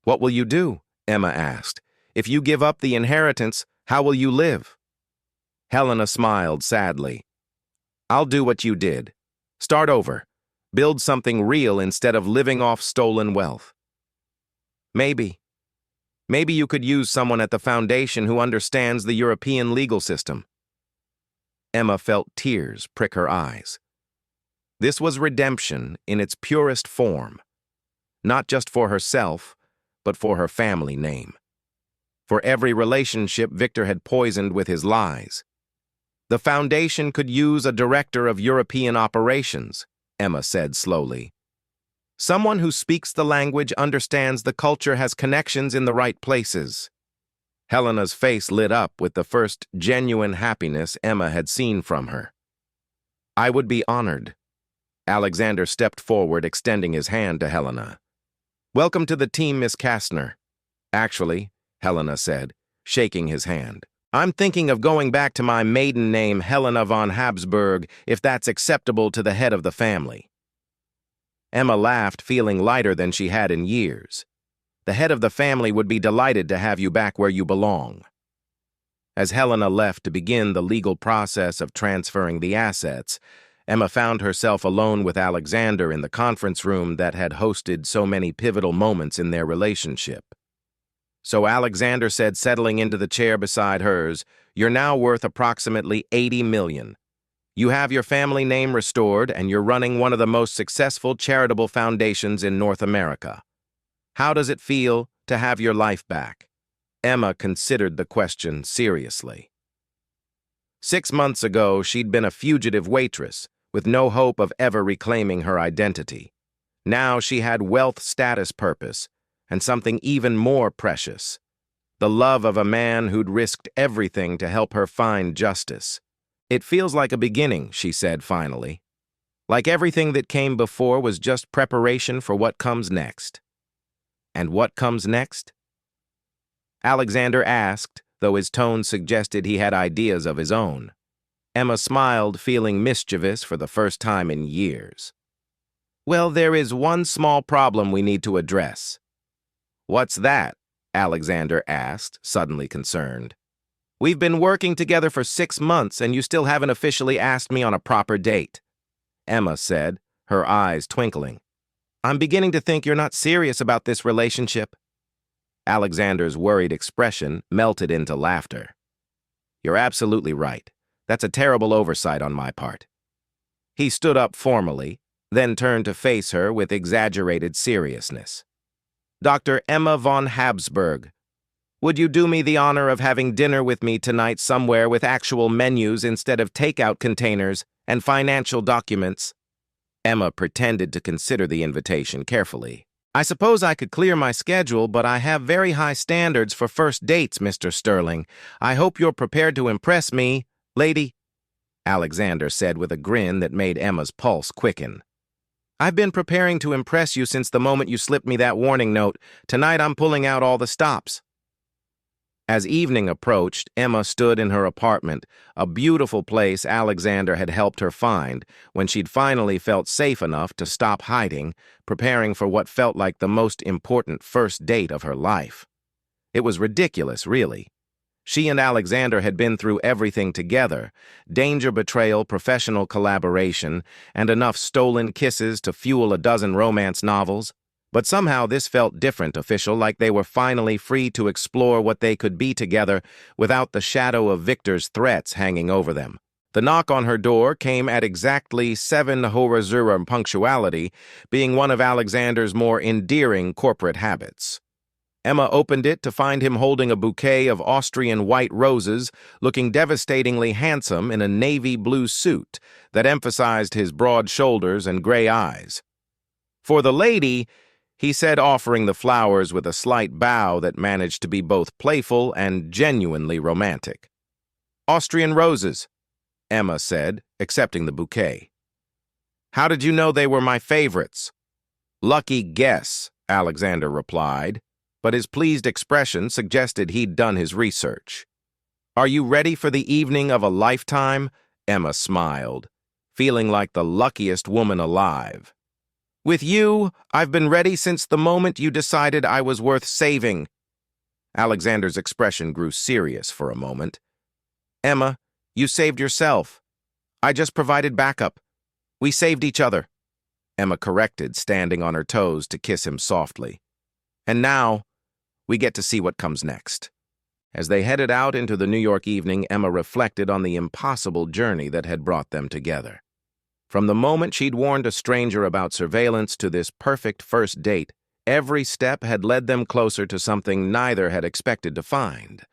"What will you do?" Emma asked. "If you give up the inheritance, how will you live?" Helena smiled sadly. "I'll do what you did. Start over. Build something real instead of living off stolen wealth. Maybe you could use someone at the foundation who understands the European legal system." Emma felt tears prick her eyes. This was redemption in its purest form, not just for herself, but for her family name. For every relationship Victor had poisoned with his lies. "The foundation could use a director of European operations," Emma said slowly. "Someone who speaks the language, understands the culture, has connections in the right places." Helena's face lit up with the first genuine happiness Emma had seen from her. "I would be honored." Alexander stepped forward, extending his hand to Helena. "Welcome to the team, Miss Kastner." "Actually," Helena said, shaking his hand, "I'm thinking of going back to my maiden name, Helena von Habsburg, if that's acceptable to the head of the family." Emma laughed, feeling lighter than she had in years. "The head of the family would be delighted to have you back where you belong." As Helena left to begin the legal process of transferring the assets, Emma found herself alone with Alexander in the conference room that had hosted so many pivotal moments in their relationship. "So," Alexander said, settling into the chair beside hers, "you're now worth approximately $80 million. You have your family name restored, and you're running one of the most successful charitable foundations in North America. How does it feel to have your life back?" Emma considered the question seriously. 6 months ago, she'd been a fugitive waitress, with no hope of ever reclaiming her identity. Now she had wealth, status, purpose, and something even more precious: the love of a man who'd risked everything to help her find justice. "It feels like a beginning," she said finally. "Like everything that came before was just preparation for what comes next." "And what comes next?" Alexander asked, though his tone suggested he had ideas of his own. Emma smiled, feeling mischievous for the first time in years. "Well, there is one small problem we need to address." "What's that?" Alexander asked, suddenly concerned. We've been working together for 6 months, and you still haven't officially asked me on a proper date, Emma said, her eyes twinkling. I'm beginning to think you're not serious about this relationship. Alexander's worried expression melted into laughter. You're absolutely right. That's a terrible oversight on my part. He stood up formally, then turned to face her with exaggerated seriousness. Dr. Emma von Habsburg, would you do me the honor of having dinner with me tonight somewhere with actual menus instead of takeout containers and financial documents? Emma pretended to consider the invitation carefully. I suppose I could clear my schedule, but I have very high standards for first dates, Mr. Sterling. I hope you're prepared to impress me, lady, Alexander said with a grin that made Emma's pulse quicken. I've been preparing to impress you since the moment you slipped me that warning note. Tonight I'm pulling out all the stops. As evening approached, Emma stood in her apartment, a beautiful place Alexander had helped her find when she'd finally felt safe enough to stop hiding, preparing for what felt like the most important first date of her life. It was ridiculous, really. She and Alexander had been through everything together: danger, betrayal, professional collaboration, and enough stolen kisses to fuel a dozen romance novels. But somehow this felt different, official, like they were finally free to explore what they could be together without the shadow of Victor's threats hanging over them. The knock on her door came at exactly 7:00 punctuality, being one of Alexander's more endearing corporate habits. Emma opened it to find him holding a bouquet of Austrian white roses, looking devastatingly handsome in a navy blue suit that emphasized his broad shoulders and gray eyes. For the lady, he said, offering the flowers with a slight bow that managed to be both playful and genuinely romantic. Austrian roses, Emma said, accepting the bouquet. How did you know they were my favorites? Lucky guess, Alexander replied, but his pleased expression suggested he'd done his research. Are you ready for the evening of a lifetime? Emma smiled, feeling like the luckiest woman alive. With you, I've been ready since the moment you decided I was worth saving. Alexander's expression grew serious for a moment. Emma, you saved yourself. I just provided backup. We saved each other, Emma corrected, standing on her toes to kiss him softly. And now, we get to see what comes next. As they headed out into the New York evening, Emma reflected on the impossible journey that had brought them together. From the moment she'd warned a stranger about surveillance to this perfect first date, every step had led them closer to something neither had expected to find: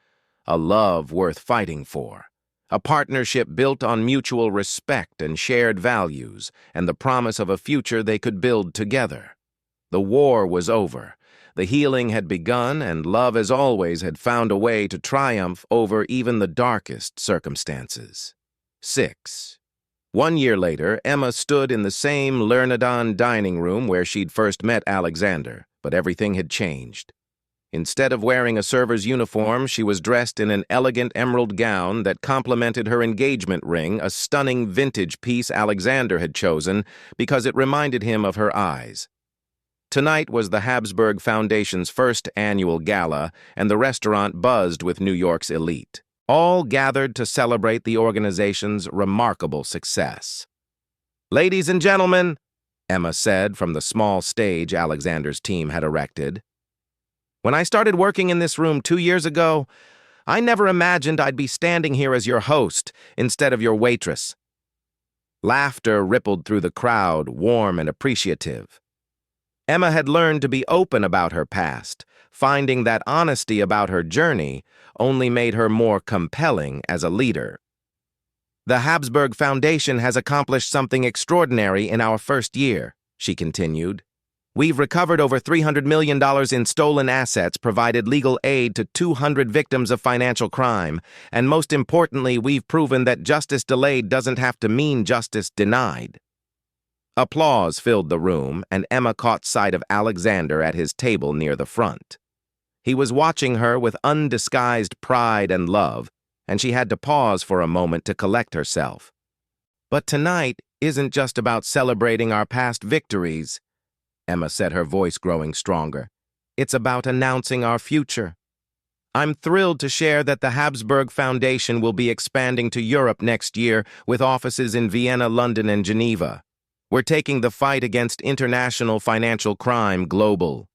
a love worth fighting for, a partnership built on mutual respect and shared values, and the promise of a future they could build together. The war was over. The healing had begun, and love, as always, had found a way to triumph over even the darkest circumstances. 6. 1 year later, Emma stood in the same Lernadon dining room where she'd first met Alexander, but everything had changed. Instead of wearing a server's uniform, she was dressed in an elegant emerald gown that complemented her engagement ring, a stunning vintage piece Alexander had chosen because it reminded him of her eyes. Tonight was the Habsburg Foundation's first annual gala, and the restaurant buzzed with New York's elite, all gathered to celebrate the organization's remarkable success. Ladies and gentlemen, Emma said from the small stage Alexander's team had erected, when I started working in this room 2 years ago, I never imagined I'd be standing here as your host instead of your waitress. Laughter rippled through the crowd, warm and appreciative. Emma had learned to be open about her past, finding that honesty about her journey only made her more compelling as a leader. The Habsburg Foundation has accomplished something extraordinary in our first year, she continued. We've recovered over $300 million in stolen assets, provided legal aid to 200 victims of financial crime, and most importantly, we've proven that justice delayed doesn't have to mean justice denied. Applause filled the room, and Emma caught sight of Alexander at his table near the front. He was watching her with undisguised pride and love, and she had to pause for a moment to collect herself. But tonight isn't just about celebrating our past victories, Emma said, her voice growing stronger. It's about announcing our future. I'm thrilled to share that the Habsburg Foundation will be expanding to Europe next year with offices in Vienna, London, and Geneva. We're taking the fight against international financial crime global.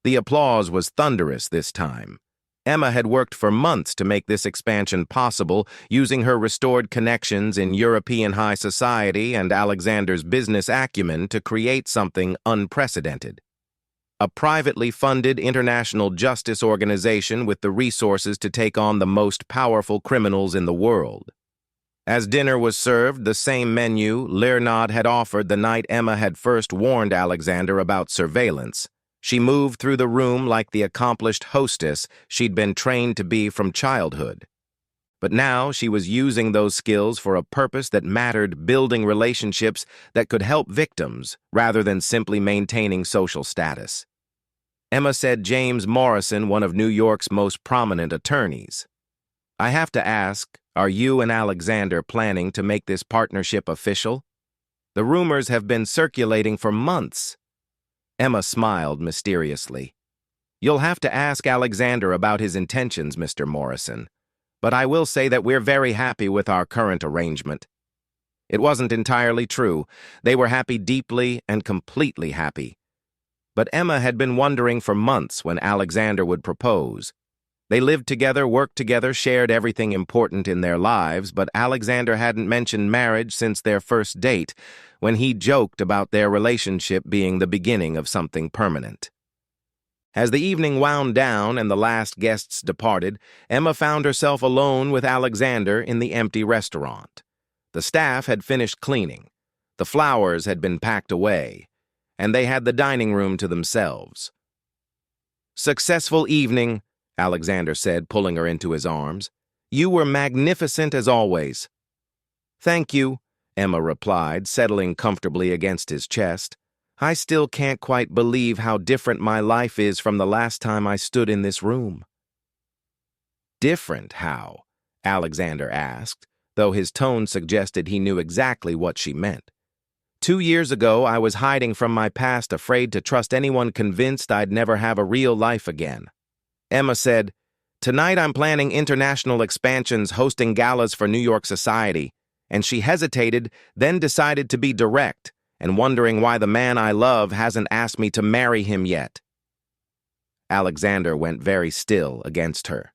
The applause was thunderous this time. Emma had worked for months to make this expansion possible, using her restored connections in European high society and Alexander's business acumen to create something unprecedented. A privately funded international justice organization with the resources to take on the most powerful criminals in the world. As dinner was served, the same menu Leonard had offered the night Emma had first warned Alexander about surveillance, she moved through the room like the accomplished hostess she'd been trained to be from childhood. But now she was using those skills for a purpose that mattered, building relationships that could help victims rather than simply maintaining social status. Emma said James Morrison, one of New York's most prominent attorneys. I have to ask, are you and Alexander planning to make this partnership official? The rumors have been circulating for months. Emma smiled mysteriously. You'll have to ask Alexander about his intentions, Mr. Morrison. But I will say that we're very happy with our current arrangement. It wasn't entirely true. They were happy, deeply and completely happy. But Emma had been wondering for months when Alexander would propose. They lived together, worked together, shared everything important in their lives, but Alexander hadn't mentioned marriage since their first date, when he joked about their relationship being the beginning of something permanent. As the evening wound down and the last guests departed, Emma found herself alone with Alexander in the empty restaurant. The staff had finished cleaning. The flowers had been packed away, and they had the dining room to themselves. Successful evening, Alexander said, pulling her into his arms. You were magnificent as always. Thank you, Emma replied, settling comfortably against his chest. I still can't quite believe how different my life is from the last time I stood in this room. Different how? Alexander asked, though his tone suggested he knew exactly what she meant. 2 years ago, I was hiding from my past, afraid to trust anyone, convinced I'd never have a real life again. Emma said, Tonight I'm planning international expansions, hosting galas for New York society, and she hesitated, then decided to be direct, and wondering why the man I love hasn't asked me to marry him yet. Alexander went very still against her.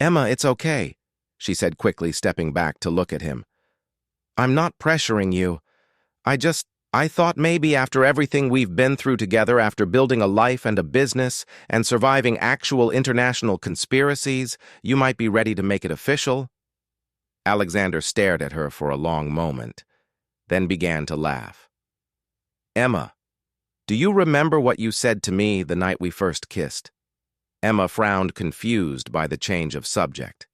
Emma, it's okay, she said quickly, stepping back to look at him. I'm not pressuring you. I thought maybe after everything we've been through together, after building a life and a business and surviving actual international conspiracies, you might be ready to make it official. Alexander stared at her for a long moment, then began to laugh. Emma, do you remember what you said to me the night we first kissed? Emma frowned, confused by the change of subject.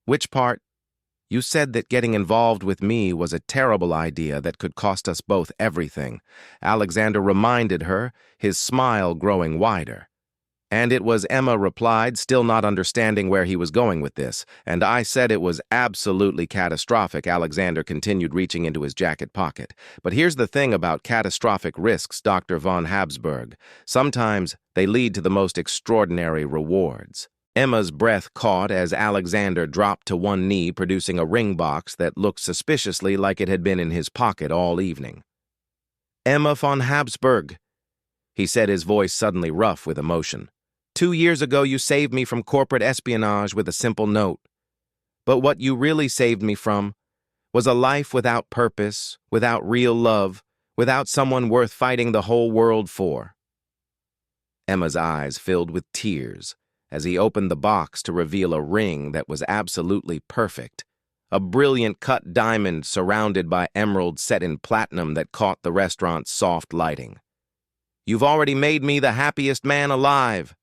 Which part? You said that getting involved with me was a terrible idea that could cost us both everything. Alexander reminded her, his smile growing wider. And it was, Emma replied, still not understanding where he was going with this. And I said it was absolutely catastrophic, Alexander continued, reaching into his jacket pocket. But here's the thing about catastrophic risks, Dr. von Habsburg. Sometimes they lead to the most extraordinary rewards. Emma's breath caught as Alexander dropped to one knee, producing a ring box that looked suspiciously like it had been in his pocket all evening. Emma von Habsburg, he said, his voice suddenly rough with emotion. 2 years ago you saved me from corporate espionage with a simple note. But what you really saved me from was a life without purpose, without real love, without someone worth fighting the whole world for. Emma's eyes filled with tears as he opened the box to reveal a ring that was absolutely perfect, a brilliant cut diamond surrounded by emeralds set in platinum that caught the restaurant's soft lighting. You've already made me the happiest man alive,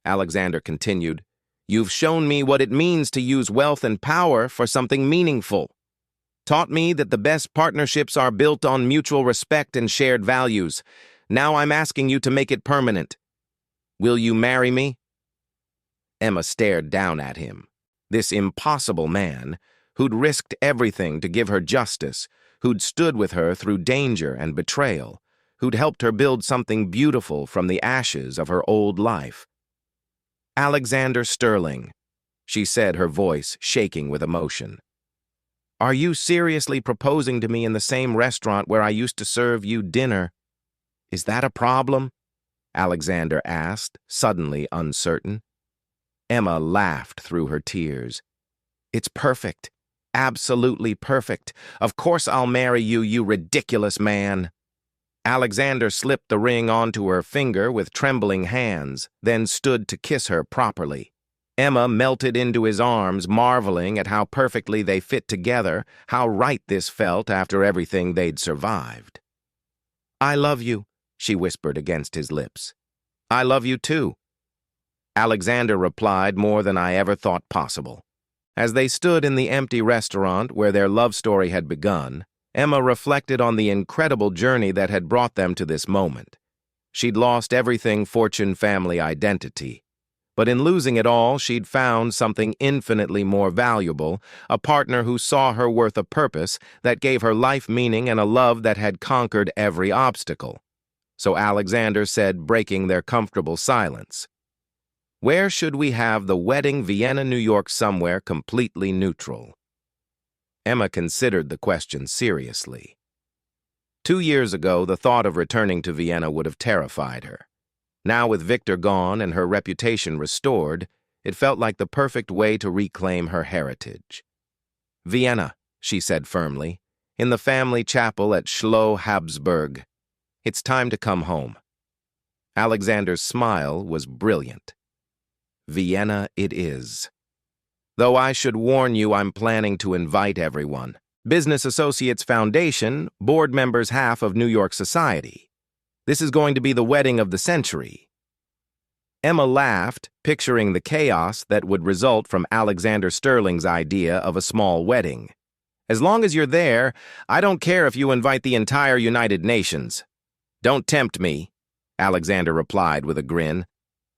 Alexander continued. You've shown me what it means to use wealth and power for something meaningful. Taught me that the best partnerships are built on mutual respect and shared values. Now I'm asking you to make it permanent. Will you marry me? Emma stared down at him. This impossible man, who'd risked everything to give her justice, who'd stood with her through danger and betrayal, who'd helped her build something beautiful from the ashes of her old life. "Alexander Sterling," she said, her voice shaking with emotion. "Are you seriously proposing to me in the same restaurant where I used to serve you dinner? Is that a problem?" Alexander asked, suddenly uncertain. Emma laughed through her tears. "It's perfect. Absolutely perfect. Of course I'll marry you, you ridiculous man." Alexander slipped the ring onto her finger with trembling hands, then stood to kiss her properly. Emma melted into his arms, marveling at how perfectly they fit together, how right this felt after everything they'd survived. "I love you," she whispered against his lips. "I love you too." Alexander replied more than I ever thought possible. As they stood in the empty restaurant where their love story had begun, Emma reflected on the incredible journey that had brought them to this moment. She'd lost everything fortune family identity. But in losing it all, she'd found something infinitely more valuable, a partner who saw her worth a purpose that gave her life meaning and a love that had conquered every obstacle. So Alexander said, breaking their comfortable silence, "Where should we have the wedding? Vienna, New York, somewhere completely neutral." Emma considered the question seriously. 2 years ago, the thought of returning to Vienna would have terrified her. Now, with Victor gone and her reputation restored, it felt like the perfect way to reclaim her heritage. "Vienna," she said firmly, "in the family chapel at Schloss Habsburg. It's time to come home." Alexander's smile was brilliant. "Vienna it is. Though I should warn you, I'm planning to invite everyone. Business Associates Foundation, board members half of New York society. This is going to be the wedding of the century." Emma laughed, picturing the chaos that would result from Alexander Sterling's idea of a small wedding. "As long as you're there, I don't care if you invite the entire United Nations." "Don't tempt me," Alexander replied with a grin.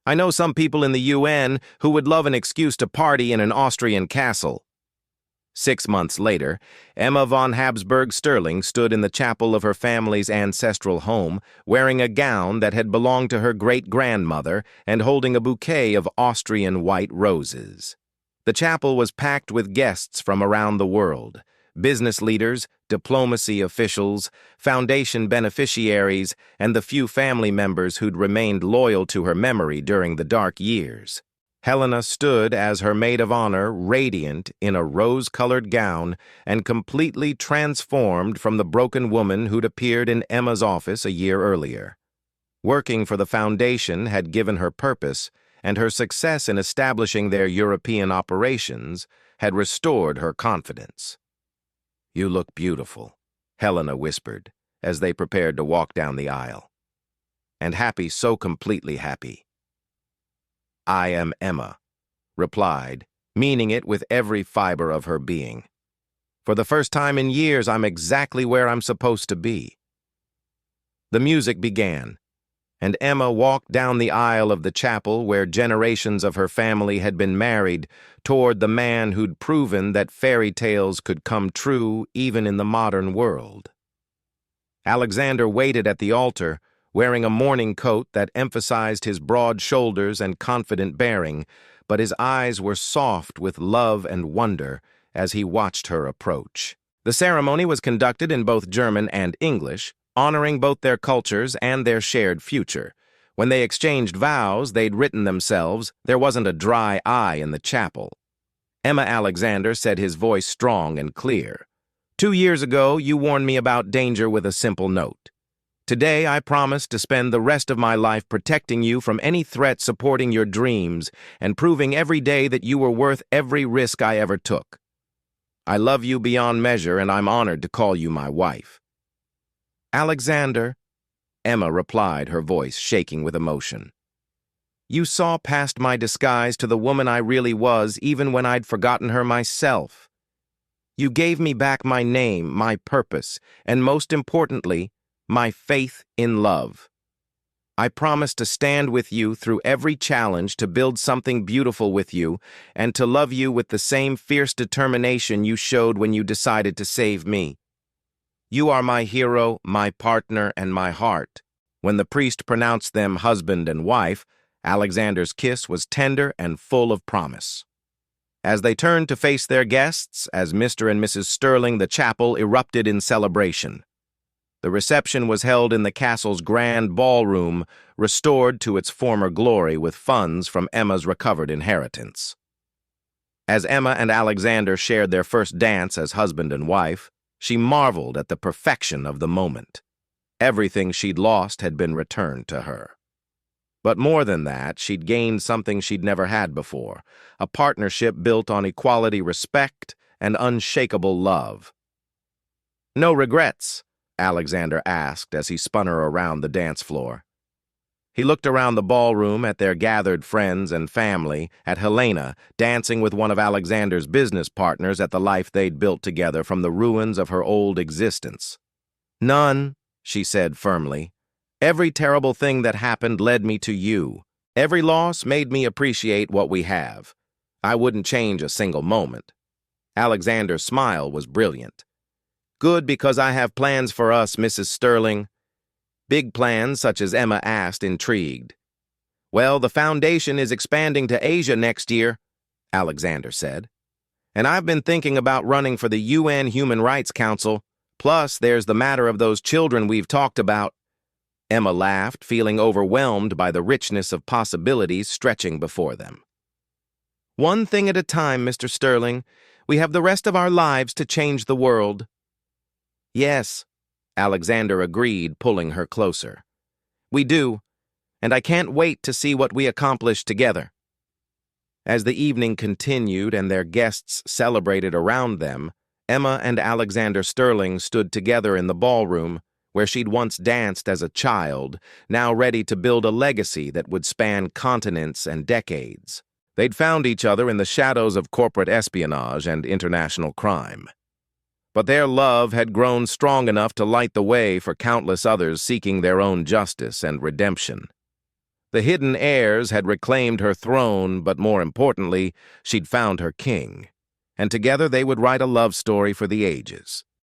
"I know some people in the UN who would love an excuse to party in an Austrian castle." 6 months later, Emma von Habsburg Sterling stood in the chapel of her family's ancestral home, wearing a gown that had belonged to her great-grandmother and holding a bouquet of Austrian white roses. The chapel was packed with guests from around the world: business leaders, diplomacy officials, foundation beneficiaries, and the few family members who'd remained loyal to her memory during the dark years. Helena stood as her maid of honor, radiant in a rose-colored gown and completely transformed from the broken woman who'd appeared in Emma's office a year earlier. Working for the foundation had given her purpose, and her success in establishing their European operations had restored her confidence. "You look beautiful," Helena whispered, as they prepared to walk down the aisle. "And happy, so completely happy." "I am Emma," replied, meaning it with every fiber of her being. "For the first time in years, I'm exactly where I'm supposed to be." The music began, and Emma walked down the aisle of the chapel where generations of her family had been married toward the man who'd proven that fairy tales could come true even in the modern world. Alexander waited at the altar, wearing a mourning coat that emphasized his broad shoulders and confident bearing, but his eyes were soft with love and wonder as he watched her approach. The ceremony was conducted in both German and English, honoring both their cultures and their shared future. When they exchanged vows they'd written themselves, there wasn't a dry eye in the chapel. Emma Alexander said, his voice strong and clear, "2 years ago, you warned me about danger with a simple note. Today, I promise to spend the rest of my life protecting you from any threat, supporting your dreams, and proving every day that you were worth every risk I ever took. I love you beyond measure, and I'm honored to call you my wife." "Alexander," Emma replied, her voice shaking with emotion, "you saw past my disguise to the woman I really was, even when I'd forgotten her myself. You gave me back my name, my purpose, and most importantly, my faith in love. I promise to stand with you through every challenge, to build something beautiful with you, and to love you with the same fierce determination you showed when you decided to save me. You are my hero, my partner, and my heart." When the priest pronounced them husband and wife, Alexander's kiss was tender and full of promise. As they turned to face their guests, as Mr. and Mrs. Sterling, the chapel erupted in celebration. The reception was held in the castle's grand ballroom, restored to its former glory with funds from Emma's recovered inheritance. As Emma and Alexander shared their first dance as husband and wife, she marveled at the perfection of the moment. Everything she'd lost had been returned to her. But more than that, she'd gained something she'd never had before, a partnership built on equality, respect, and unshakable love. "No regrets?" Alexander asked as he spun her around the dance floor. He looked around the ballroom at their gathered friends and family, at Helena, dancing with one of Alexander's business partners at the life they'd built together from the ruins of her old existence. "None," she said firmly. "Every terrible thing that happened led me to you. Every loss made me appreciate what we have. I wouldn't change a single moment." Alexander's smile was brilliant. "Good, because I have plans for us, Mrs. Sterling." "Big plans," such as Emma asked, intrigued. "Well, the foundation is expanding to Asia next year," Alexander said. "And I've been thinking about running for the UN Human Rights Council. Plus, there's the matter of those children we've talked about." Emma laughed, feeling overwhelmed by the richness of possibilities stretching before them. "One thing at a time, Mr. Sterling. We have the rest of our lives to change the world." "Yes," Alexander agreed, pulling her closer. "We do, and I can't wait to see what we accomplish together." As the evening continued and their guests celebrated around them, Emma and Alexander Sterling stood together in the ballroom, where she'd once danced as a child, now ready to build a legacy that would span continents and decades. They'd found each other in the shadows of corporate espionage and international crime. But their love had grown strong enough to light the way for countless others seeking their own justice and redemption. The hidden heirs had reclaimed her throne, but more importantly, she'd found her king. And together they would write a love story for the ages.